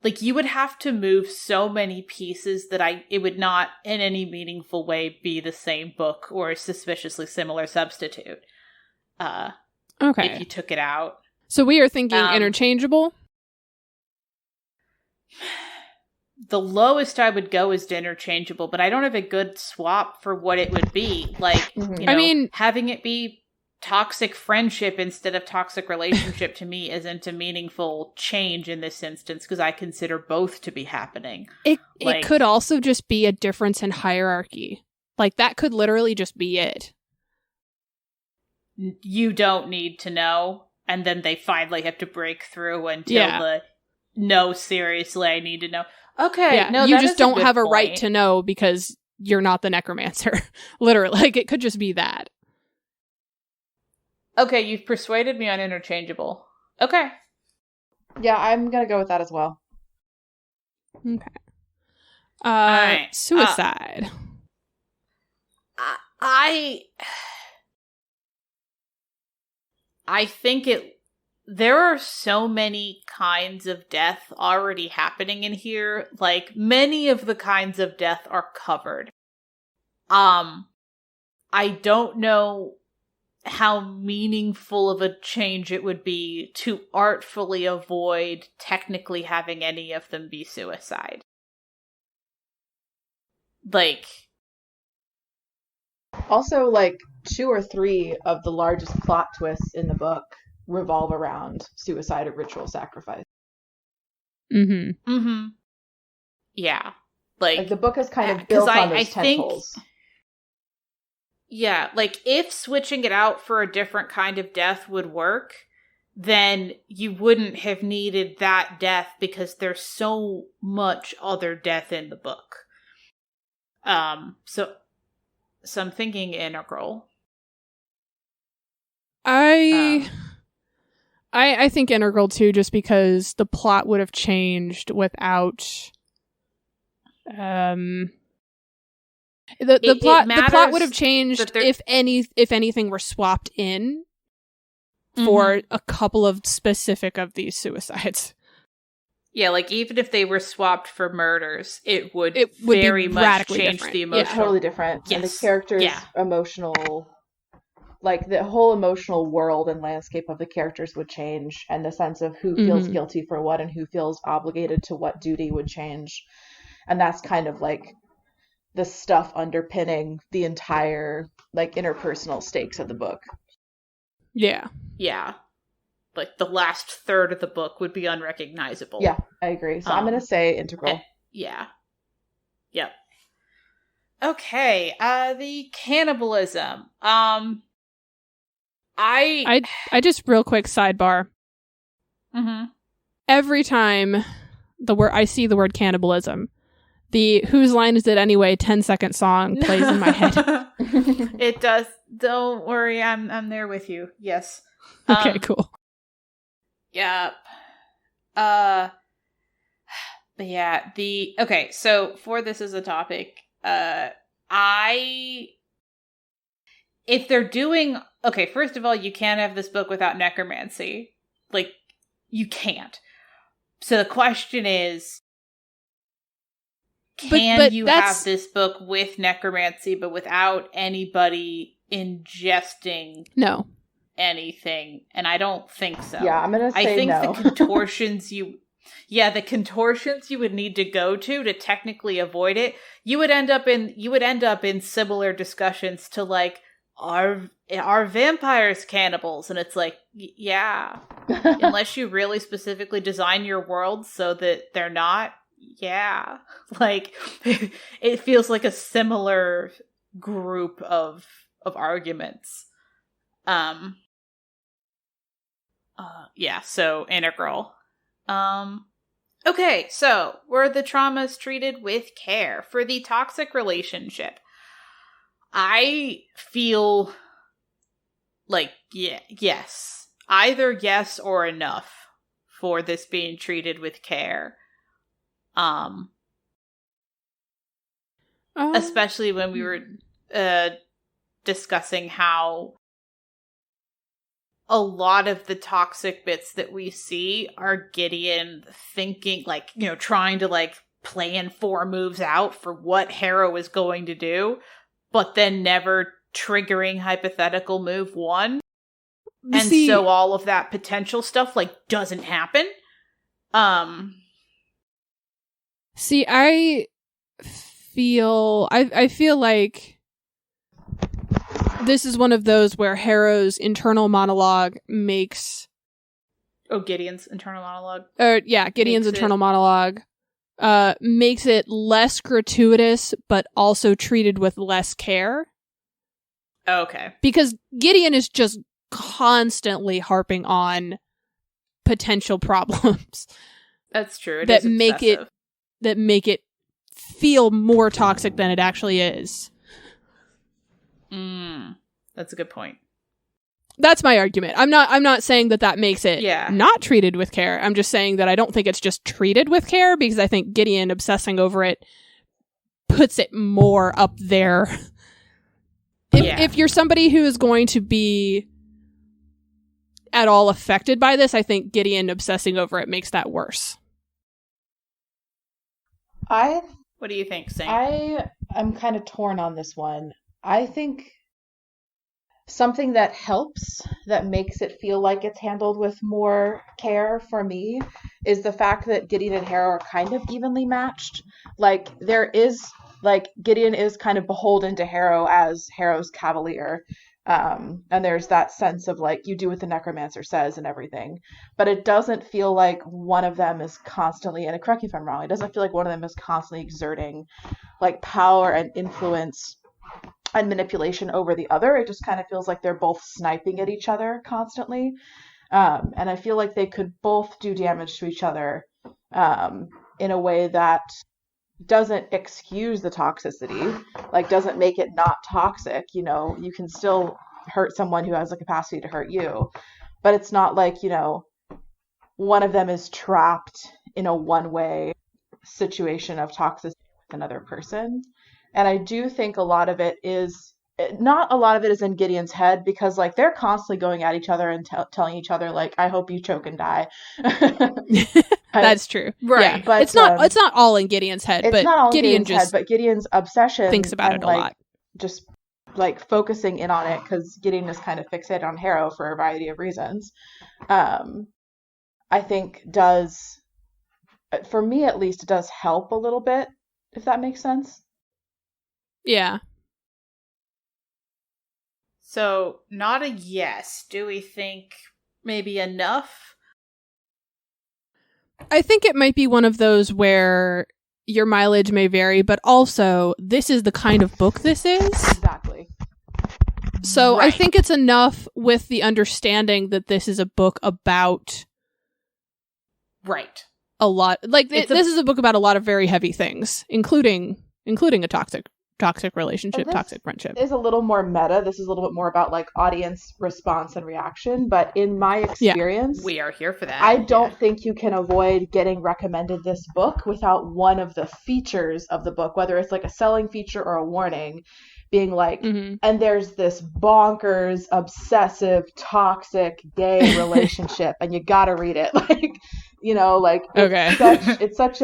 like, you would have to move so many pieces that it would not in any meaningful way be the same book or a suspiciously similar substitute. Okay. If you took it out. So we are thinking interchangeable? The lowest I would go is to interchangeable, but I don't have a good swap for what it would be. Like, you know, I mean, having it be toxic friendship instead of toxic relationship to me isn't a meaningful change in this instance because I consider both to be happening. It could also just be a difference in hierarchy. Like, that could literally just be it. You don't need to know, and then they finally have to break through until no, seriously, I need to know. Okay, yeah, no, you that just is don't have a point. right to know because you're not the necromancer. Literally, like, it could just be that. Okay, you've persuaded me on interchangeable. Okay. Yeah, I'm gonna go with that as well. Okay. Right. Suicide. I think there are so many kinds of death already happening in here. Like, many of the kinds of death are covered. I don't know how meaningful of a change it would be to artfully avoid technically having any of them be suicide. Like, also, like, 2 or 3 of the largest plot twists in the book revolve around suicide or ritual sacrifice. Yeah. Like the book is kind of built on those tentpoles. Yeah, like, if switching it out for a different kind of death would work, then you wouldn't have needed that death because there's so much other death in the book. So I'm thinking integral. I think integral too, just because the plot would have changed without the plot would have changed if anything were swapped in for a couple of specific of these suicides. Yeah, like, even if they were swapped for murders, it would very much change different. the emotion. Yeah, totally different. Yes. And the characters' emotional, like, the whole emotional world and landscape of the characters would change, and the sense of who feels guilty for what and who feels obligated to what duty would change. And that's kind of like the stuff underpinning the entire, like, interpersonal stakes of the book. Yeah. Yeah. Like, the last third of the book would be unrecognizable. Yeah, I agree. So I'm going to say integral. Yeah. Yep. Okay, the cannibalism. I just, real quick sidebar. Every time I see the word cannibalism, the Whose Line Is It Anyway 10-second song plays in my head. It does. Don't worry, I'm there with you. Yes. Okay, cool. Yep. But yeah, okay, so for this as a topic, if they're doing, okay, first of all, you can't have this book without necromancy. Like, you can't. So the question is, can you have this book with necromancy, but without anybody ingesting anything? And I don't think so. Yeah, I'm gonna say no. the contortions the contortions you would need to go to technically avoid it, you would end up in similar discussions to, like, are vampires cannibals? And it's like, yeah, unless you really specifically design your world so that they're not. Yeah, like, it feels like a similar group of arguments. Yeah, so integral. Okay, so were the traumas treated with care? For the toxic relationship, I feel like, yes. Either yes or enough for this being treated with care. Especially when we were discussing how a lot of the toxic bits that we see are Gideon thinking, like, trying to, like, plan 4 moves out for what Harrow is going to do, but then never triggering hypothetical move 1. And so all of that potential stuff, like, doesn't happen. See, I feel like this is one of those where Harrow's internal monologue makes... Oh, Gideon's internal monologue? Gideon's internal monologue makes it less gratuitous, but also treated with less care. Okay. Because Gideon is just constantly harping on potential problems. That's true. That make it feel more toxic than it actually is. That's a good point. That's my argument. I'm not saying that makes it not treated with care. I'm just saying that I don't think it's just treated with care, because I think Gideon obsessing over it puts it more up there. If you're somebody who is going to be at all affected by this, I think Gideon obsessing over it makes that worse. What do you think, Saint? I'm kind of torn on this one. I think something that helps, that makes it feel like it's handled with more care for me, is the fact that Gideon and Harrow are kind of evenly matched. Like, Gideon is kind of beholden to Harrow as Harrow's cavalier. And there's that sense of, like, you do what the necromancer says and everything. But it doesn't feel like one of them is constantly, and correct me if I'm wrong, it doesn't feel like one of them is constantly exerting, like, power and influence and manipulation over the other. It just kind of feels like they're both sniping at each other constantly. And I feel like they could both do damage to each other in a way that doesn't excuse the toxicity, like doesn't make it not toxic. You can still hurt someone who has the capacity to hurt you, but it's not like, one of them is trapped in a one-way situation of toxicity with another person. And I do think a lot of it is in Gideon's head, because, like, they're constantly going at each other and telling each other, like, I hope you choke and die. That's true. Right. Yeah. But it's not all in Gideon's head, but Gideon just but Gideon's obsession thinks about it a lot. Just, like, focusing in on it, because Gideon is kind of fixated on Harrow for a variety of reasons. I think does, for me at least, it does help a little bit, if that makes sense. Yeah. So, not a yes. Do we think maybe enough? I think it might be one of those where your mileage may vary, but also, this is the kind of book this is. Exactly. So, right. I think it's enough with the understanding that this is a book about... Right. A lot. Like, this is a book about a lot of very heavy things, including a toxic relationship, toxic friendship. Is a little more meta. This is a little bit more about, like, audience response and reaction. But in my experience, we are here for that. I don't think you can avoid getting recommended this book without one of the features of the book, whether it's like a selling feature or a warning, being like, and there's this bonkers, obsessive, toxic, gay relationship, and you gotta read it. Like, it's such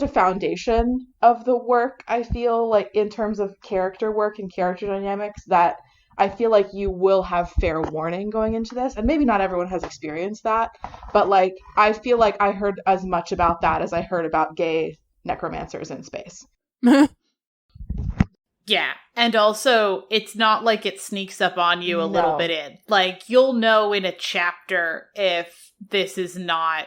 a foundation of the work, I feel like, in terms of character work and character dynamics, that I feel like you will have fair warning going into this. And maybe not everyone has experienced that, but, like, I feel like I heard as much about that as I heard about gay necromancers in space. Yeah. And also, it's not like it sneaks up on you a little bit in. Like, you'll know in a chapter if this is not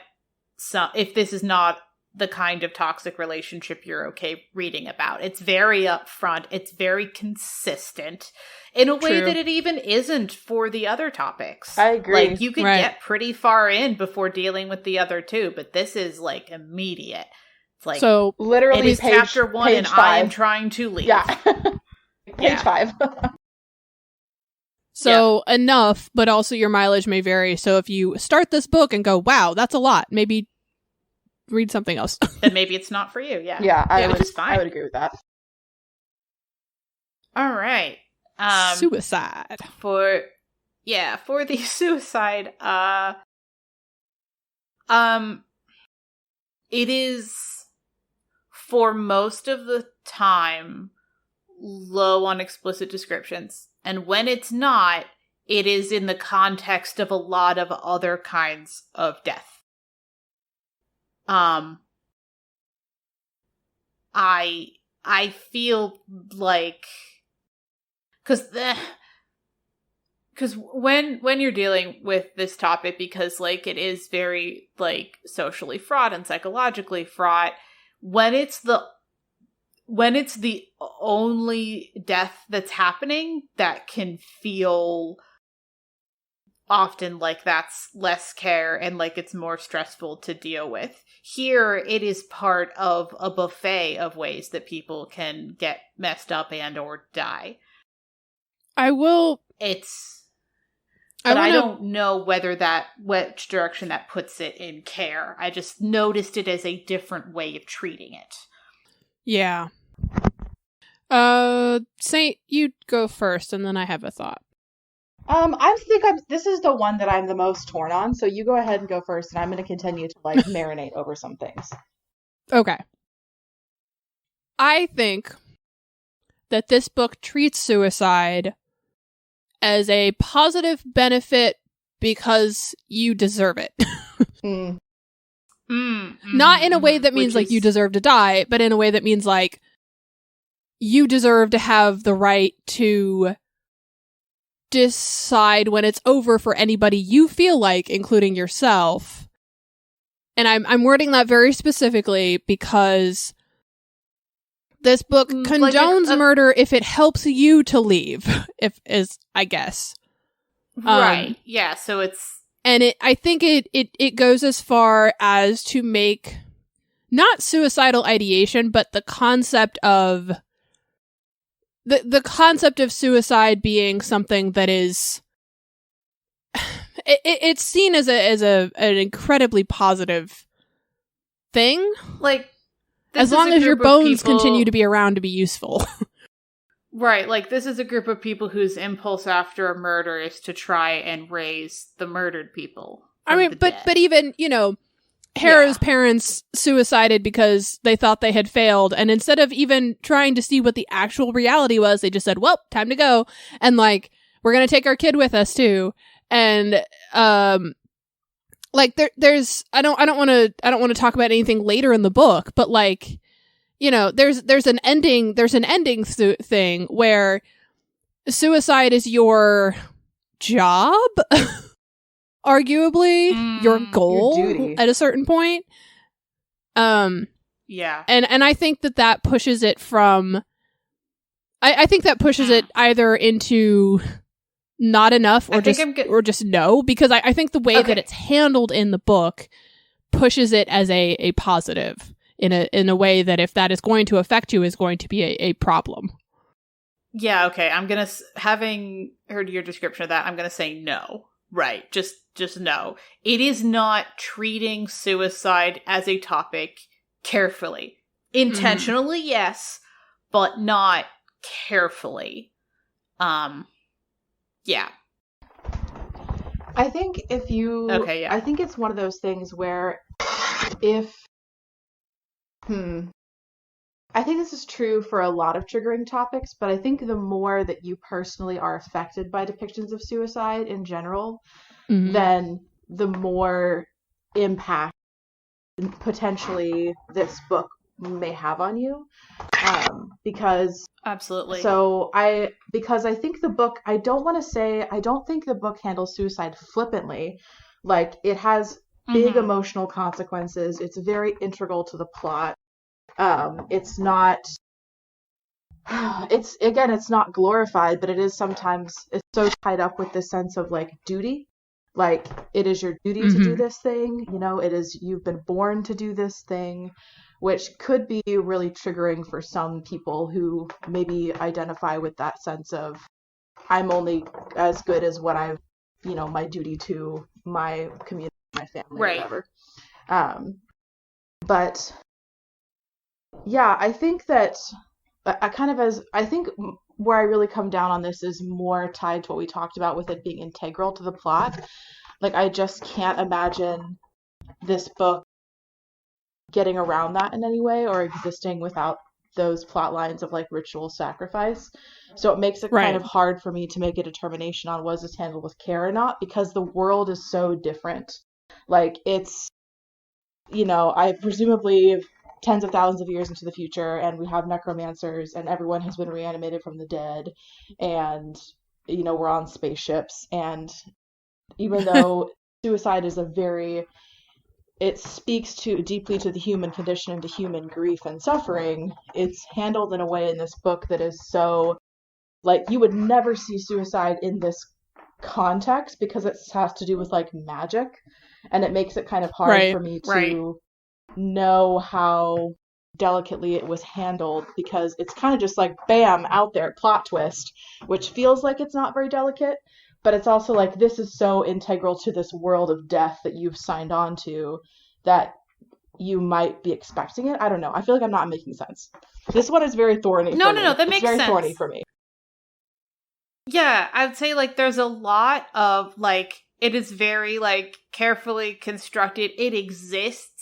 the kind of toxic relationship you're okay reading about. It's very upfront. It's very consistent in a way that it even isn't for the other topics. I agree. Like, you can get pretty far in before dealing with the other two, but this is like immediate. It's like, so literally, it is chapter 1 and 5. I am trying to leave. Yeah. Page 5. So enough, but also your mileage may vary. So if you start this book and go, wow, that's a lot, maybe read something else. Then maybe it's not for you. Yeah. Which is fine. I would agree with that. All right. Suicide. For the suicide, it is, for most of the time, low on explicit descriptions. And when it's not, it is in the context of a lot of other kinds of death. I feel like, because when you're dealing with this topic, because like it is very like socially fraught and psychologically fraught, when it's the only death that's happening, that can feel often like that's less care and like it's more stressful to deal with. Here, it is part of a buffet of ways that people can get messed up and or die. I don't know which direction that puts it in care. I just noticed it as a different way of treating it. Yeah. Saint, you go first, and then I have a thought. This is the one that I'm the most torn on, so you go ahead and go first, and I'm going to continue to, like, marinate over some things. Okay. I think that this book treats suicide as a positive benefit because you deserve it. Not in a way that means, like, you deserve to die, but in a way that means, like, you deserve to have the right to decide when it's over for anybody you feel like, including yourself. And I'm wording that very specifically because this book condones murder if it helps you to leave, I guess. Right. Yeah, so it's... And I think it goes as far as to make not suicidal ideation, but the concept of the concept of suicide being something that is it's seen as an incredibly positive thing. Like, as long as your bones continue to be around to be useful. Right, like, this is a group of people whose impulse after a murder is to try and raise the murdered people. I mean, but even, Harrow's parents suicided because they thought they had failed, and instead of even trying to see what the actual reality was, they just said, well, time to go, and, like, we're gonna take our kid with us, too. And, like, there's, I don't want to talk about anything later in the book, but, like, there's an ending thing where suicide is your job, arguably your goal at a certain point. Yeah. And I think that pushes it from, I think that pushes it either into not enough or just no, because I think the way that it's handled in the book pushes it as a positive. In a way that if that is going to affect you is going to be a problem. Yeah, okay. I'm going to, having heard your description of that, I'm going to say no. Right. Just no. It is not treating suicide as a topic carefully. Intentionally, yes, but not carefully. Yeah. I think I think it's one of those things where I think this is true for a lot of triggering topics, but I think the more that you personally are affected by depictions of suicide in general, then the more impact potentially this book may have on you. Because absolutely. So I think the book, I don't think the book handles suicide flippantly. Like, it has big emotional consequences. It's very integral to the plot. It's not it's not glorified, but it is sometimes, it's so tied up with this sense of like duty. Like, it is your duty to do this thing, you know, it is, you've been born to do this thing, which could be really triggering for some people who maybe identify with that sense of, I'm only as good as what I've, you know, my duty to my community, my family, Right. whatever. But yeah, I think that I think where I really come down on this is more tied to what we talked about with it being integral to the plot. Like, I just can't imagine this book getting around that in any way or existing without those plot lines of like ritual sacrifice. So it makes it kind of hard for me to make a determination on was this handled with care or not, because the world is so different. Like, it's, you know, I presumably tens of thousands of years into the future, and we have necromancers, and everyone has been reanimated from the dead, and, you know, we're on spaceships, and even though suicide is it speaks deeply to the human condition and to human grief and suffering, it's handled in a way in this book that is so, like, you would never see suicide in this context because it has to do with like magic, and it makes it kind of hard for me to know how delicately it was handled, because it's kind of just like bam, out there, plot twist, which feels like it's not very delicate, but it's also like, this is so integral to this world of death that you've signed on to that you might be expecting it. I don't know, I feel like I'm not making sense. This one is very thorny. No, that makes sense. Very thorny for me. Yeah, I'd say like there's a lot of like, it is very like carefully constructed. It exists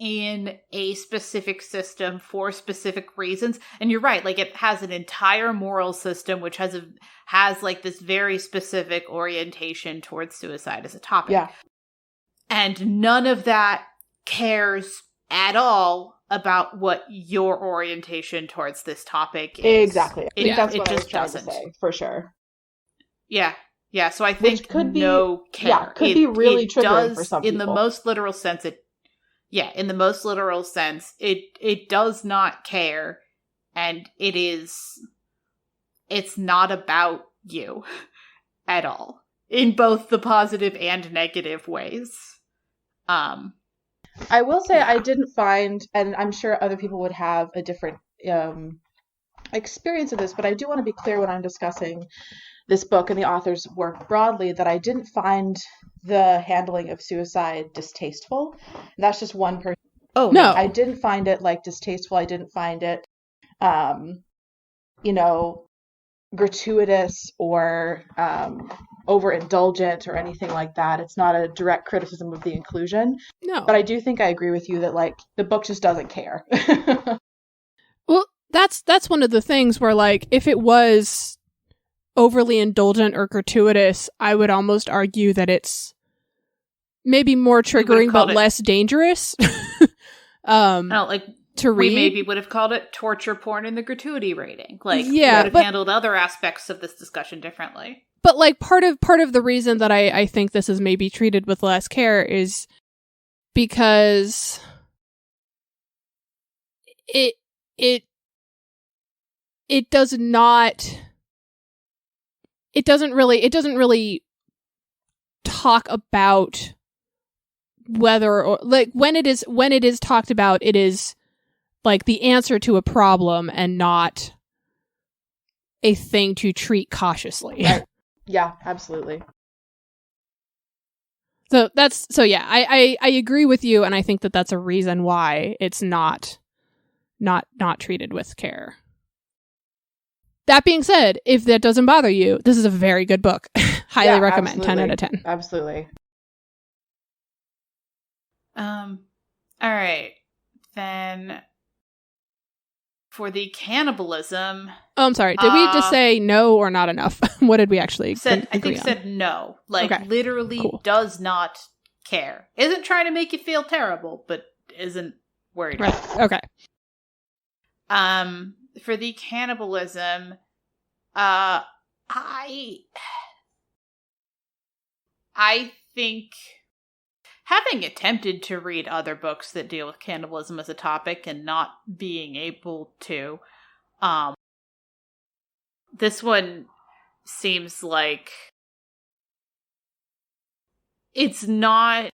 in a specific system for specific reasons, and you're right, like it has an entire moral system which has like this very specific orientation towards suicide as a topic. Yeah. And none of that cares at all about what your orientation towards this topic is. Exactly. I think that's what I was trying to say, for sure. Yeah, so I think which could be, no care. Yeah, could be really triggering for some people. In the most literal sense, in the most literal sense, it does not care, and it's not about you at all, in both the positive and negative ways. I will say I didn't find, and I'm sure other people would have a different experience of this, but I do want to be clear when I'm discussing this book and the author's work broadly, that I didn't find the handling of suicide distasteful. That's just one person. Oh, no. I didn't find it like distasteful. I didn't find it, gratuitous or overindulgent or anything like that. It's not a direct criticism of the inclusion. No. But I do think I agree with you that like the book just doesn't care. Well, that's one of the things where like if it was overly indulgent or gratuitous, I would almost argue that it's maybe more triggering but less dangerous. To read. We maybe would have called it torture porn in the gratuity rating. Like, yeah, we would have handled other aspects of this discussion differently. But like part of the reason that I think this is maybe treated with less care is because it doesn't really talk about whether or like when it is talked about, it is like the answer to a problem and not a thing to treat cautiously. Right. Yeah, absolutely. I agree with you, and I think that that's a reason why it's not treated with care. That being said, if that doesn't bother you, this is a very good book. Highly recommend. Absolutely. 10 out of 10. Absolutely. All right. Then for the cannibalism. Oh, I'm sorry. Did we just say no or not enough? What did we actually said? I agree think on? said no. Like okay. Literally cool. Does not care. Isn't trying to make you feel terrible, but isn't worried about it. Okay. For the cannibalism, I think having attempted to read other books that deal with cannibalism as a topic and not being able to, this one seems like it's not.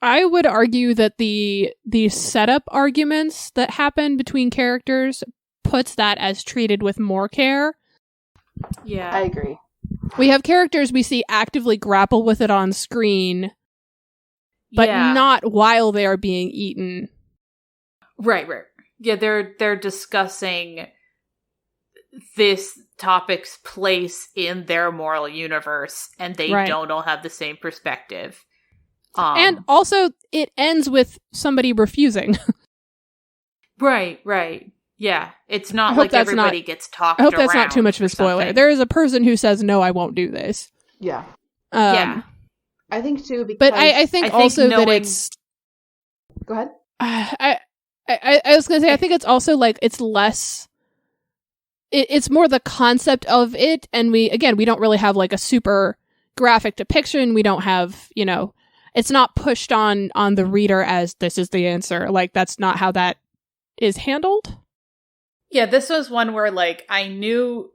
I would argue that the setup arguments that happen between characters puts that as treated with more care. Yeah. I agree. We have characters we see actively grapple with it on screen, but not while they are being eaten. Right. Yeah, they're discussing this topic's place in their moral universe, and they don't all have the same perspective. And also, it ends with somebody refusing. Right. Yeah, it's not like everybody gets talked around. I hope that's not too much of a spoiler. Something. There is a person who says, no, I won't do this. Yeah. Yeah. I think, too, because... But I think also that it's... Go ahead. I was going to say, I think it's also, like, it's less... It's more the concept of it, and we don't really have, like, a super graphic depiction. We don't have, it's not pushed on the reader as this is the answer. Like, that's not how that is handled. Yeah, this was one where, like, I knew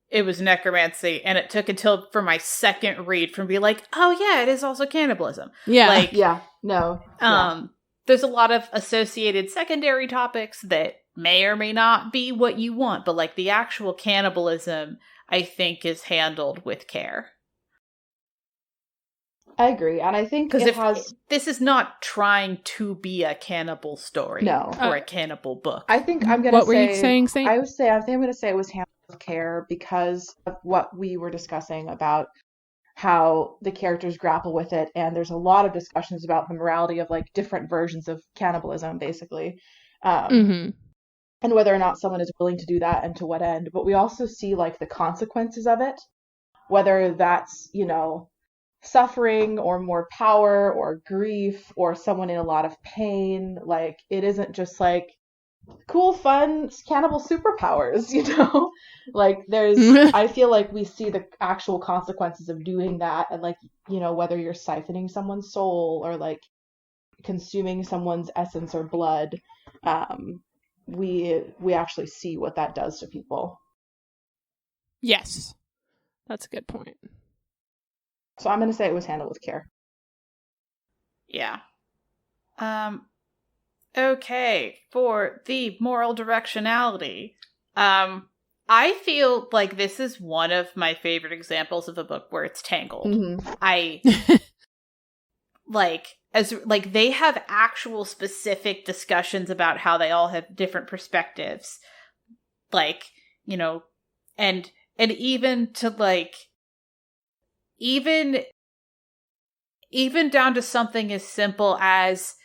it was necromancy, and it took until for my second read from be like, oh yeah, it is also cannibalism. Yeah. Like, there's a lot of associated secondary topics that may or may not be what you want, but, like, the actual cannibalism, I think, is handled with care. I agree, and I think this is not trying to be a cannibal story or a cannibal book. I think I'm going to say... What were you saying, Saint? I think I'm going to say it was handled with care because of what we were discussing about how the characters grapple with it, and there's a lot of discussions about the morality of, like, different versions of cannibalism, basically, and whether or not someone is willing to do that and to what end. But we also see, like, the consequences of it, whether that's, suffering or more power or grief or someone in a lot of pain. Like, it isn't just like cool, fun, cannibal superpowers, like there's, I feel like we see the actual consequences of doing that. And, like, whether you're siphoning someone's soul or, like, consuming someone's essence or blood, we actually see what that does to people. Yes. That's a good point. So I'm going to say it was handled with care. Yeah. Okay, for the moral directionality, I feel like this is one of my favorite examples of a book where it's tangled. Mm-hmm. They have actual specific discussions about how they all have different perspectives. Like, and even to, like, even down to something as simple as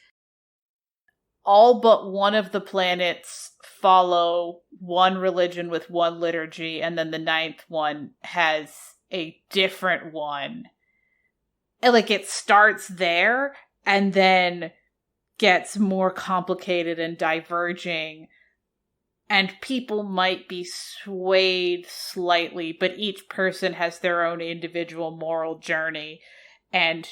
all but one of the planets follow one religion with one liturgy, and then the ninth one has a different one. And, like, it starts there and then gets more complicated and diverging, and people might be swayed slightly, but each person has their own individual moral journey, and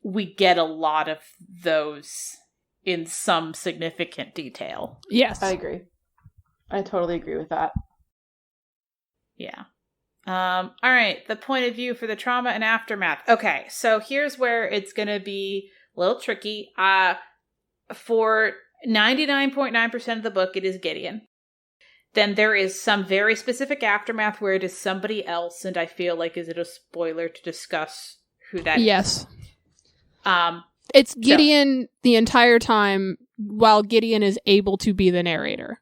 we get a lot of those in some significant detail. Yes. I agree. I totally agree with that. Yeah. All right, the point of view for the trauma and aftermath. Okay, so here's where it's going to be a little tricky. For 99.9% of the book, it is Gideon. Then there is some very specific aftermath where it is somebody else, and I feel like, is it a spoiler to discuss who that is? Yes. It's Gideon the entire time while Gideon is able to be the narrator.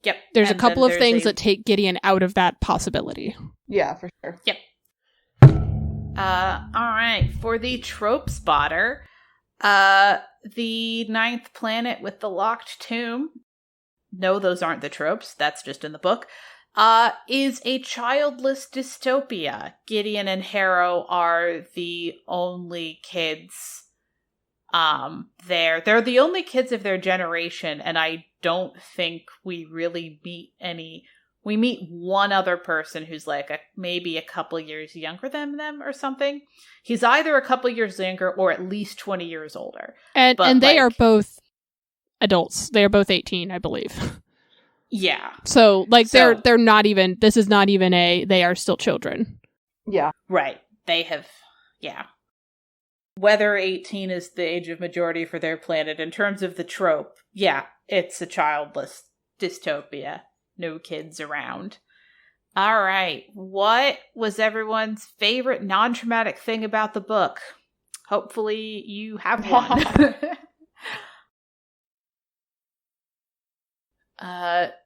Yep. There's a couple of things that take Gideon out of that possibility. Yeah, for sure. Yep. All right. For the trope spotter, the ninth planet with the locked tomb. No, those aren't the tropes. That's just in the book. Is a childless dystopia. Gideon and Harrow are the only kids there. They're the only kids of their generation, and I don't think we really meet any we meet one other person who's like maybe a couple years younger than them or something. He's either a couple years younger or at least 20 years older. And they are both adults. They are both 18, I believe. Yeah. So they're not even, this is not even they are still children. Yeah. Right. They have, yeah. Whether 18 is the age of majority for their planet, in terms of the trope, yeah, it's a childless dystopia. No kids around. All right. What was everyone's favorite non-traumatic thing about the book? Hopefully you have one.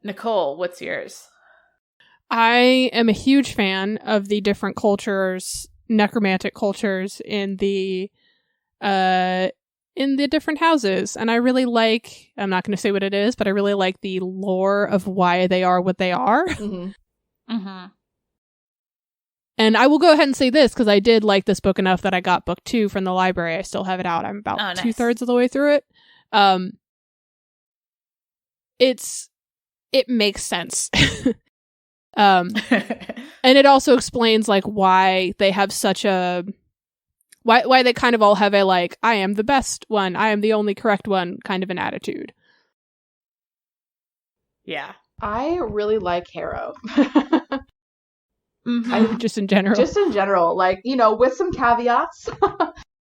Nicole, what's yours? I am a huge fan of the different cultures, necromantic cultures in the different houses. And I really like, I'm not going to say what it is, but I really like the lore of why they are what they are. Mm-hmm. Mm-hmm. And I will go ahead and say this, because I did like this book enough that I got book 2 from the library. I still have it out. I'm about nice. 2/3 of the way through it. It makes sense. And it also explains like why they have such a why they kind of all have a like, I am the best one, I am the only correct one kind of an attitude. Yeah. I really like Harrow. Mm-hmm. Just in general, like, you know, with some caveats.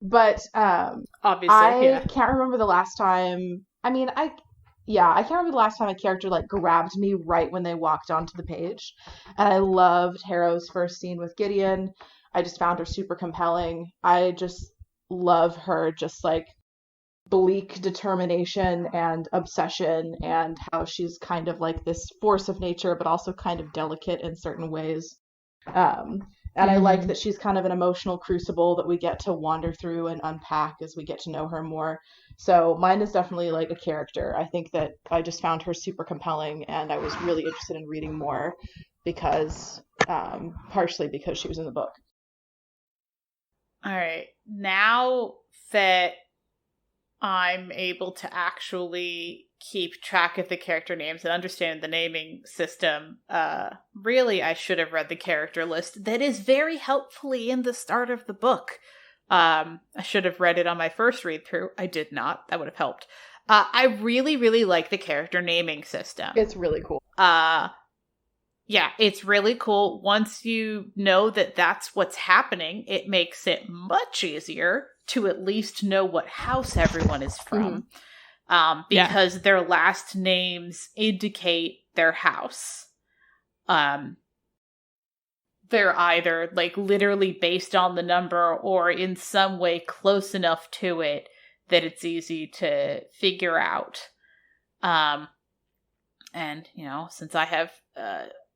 But obviously, I can't remember the last time. I can't remember the last time a character like grabbed me right when they walked onto the page. And I loved Harrow's first scene with Gideon. I just found her super compelling. I just love her just like bleak determination and obsession, and how she's kind of like this force of nature, but also kind of delicate in certain ways. And I like that she's kind of an emotional crucible that we get to wander through and unpack as we get to know her more. So mine is definitely like a character. I think that I just found her super compelling, and I was really interested in reading more because, partially because she was in the book. All right. Now that I'm able to actually keep track of the character names and understand the naming system, really I should have read the character list that is very helpfully in the start of the book. I should have read it on my first read through. I did not. That would have helped. I really, really like the character naming system. It's really cool. Yeah, it's really cool. Once you know that that's what's happening, it makes it much easier to at least know what house everyone is from. Because their last names indicate their house. They're either like literally based on the number or in some way close enough to it that it's easy to figure out. And, you know, since I have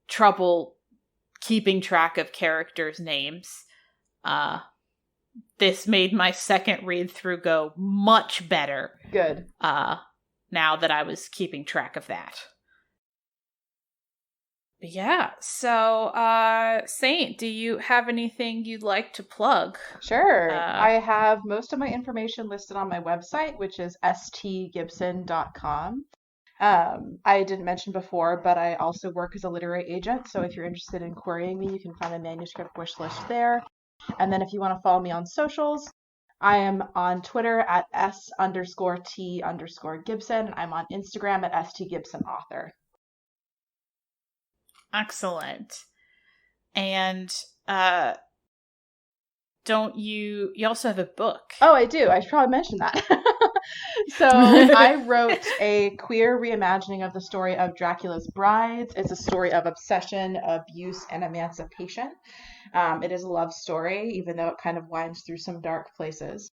trouble keeping track of characters' names, this made my second read through go much better. Good. Now that I was keeping track of that. But yeah, so Saint, do you have anything you'd like to plug? Sure. I have most of my information listed on my website, which is stgibson.com. I didn't mention before, but I also work as a literary agent. So if you're interested in querying me, you can find a manuscript wish list there. And then if you want to follow me on socials, I am on Twitter at S_T_Gibson. I'm on Instagram at STGibsonAuthor. Excellent. And don't you also have a book? Oh, I do. I should probably mention that. So I wrote a queer reimagining of the story of Dracula's Brides. It's a story of obsession, abuse, and emancipation. It is a love story, even though it kind of winds through some dark places.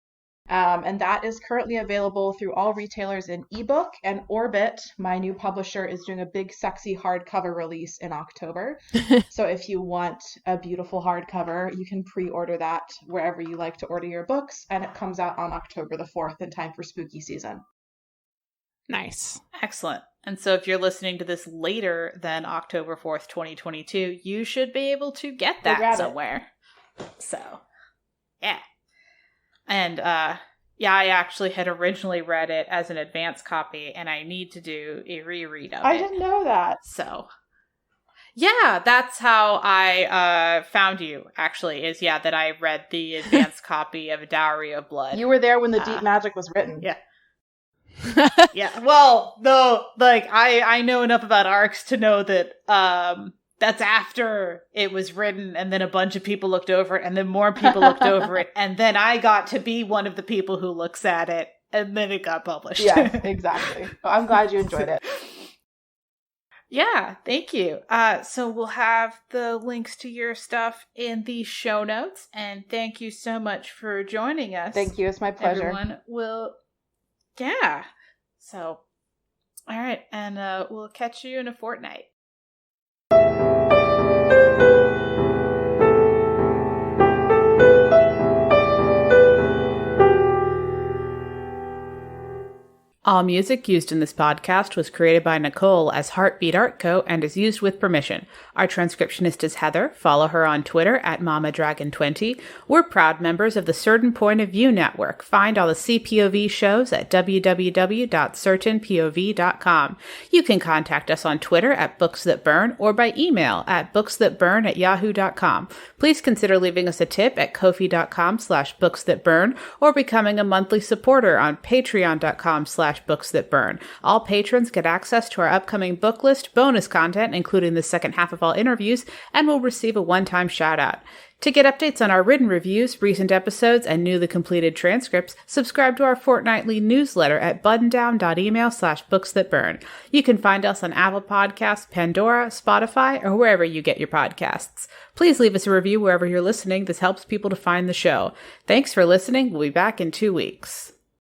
And that is currently available through all retailers in ebook, and Orbit, my new publisher, is doing a big sexy hardcover release in October. So if you want a beautiful hardcover, you can pre-order that wherever you like to order your books, and it comes out on October the 4th in time for spooky season. Nice. Excellent. And so if you're listening to this later than October 4th, 2022, you should be able to get that somewhere. So, yeah. And, I actually had originally read it as an advance copy, and I need to do a reread of it. I didn't know that. So, Yeah, that's how I found you, actually, is, that I read the advanced copy of A Dowry of Blood. You were there when the Deep Magic was written. Yeah. Yeah, well, though, like, I know enough about ARCs to know that that's after it was written, and then a bunch of people looked over it, and then more people looked over it, and then I got to be one of the people who looks at it, and then it got published. Yes, exactly. Well, I'm glad you enjoyed it. Yeah, thank you. So we'll have the links to your stuff in the show notes, and thank you so much for joining us. Thank you. It's my pleasure. Everyone will... Yeah. So, all right, and we'll catch you in a fortnight. All music used in this podcast was created by Nicole as Heartbeat Art Co. and is used with permission. Our transcriptionist is Heather. Follow her on Twitter at MamaDragon20. We're proud members of the Certain Point of View Network. Find all the CPOV shows at www.certainpov.com. You can contact us on Twitter at BooksThatBurn or by email at booksthatburn@yahoo.com. Please consider leaving us a tip at ko-fi.com/booksthatburn or becoming a monthly supporter on patreon.com/booksthatburn. All patrons get access to our upcoming book list, bonus content, including the second half of all interviews, and will receive a one-time shout-out. To get updates on our written reviews, recent episodes, and newly completed transcripts, subscribe to our fortnightly newsletter at buttondown.email/booksthatburn. You can find us on Apple Podcasts, Pandora, Spotify, or wherever you get your podcasts. Please leave us a review wherever you're listening. This helps people to find the show. Thanks for listening. We'll be back in 2 weeks.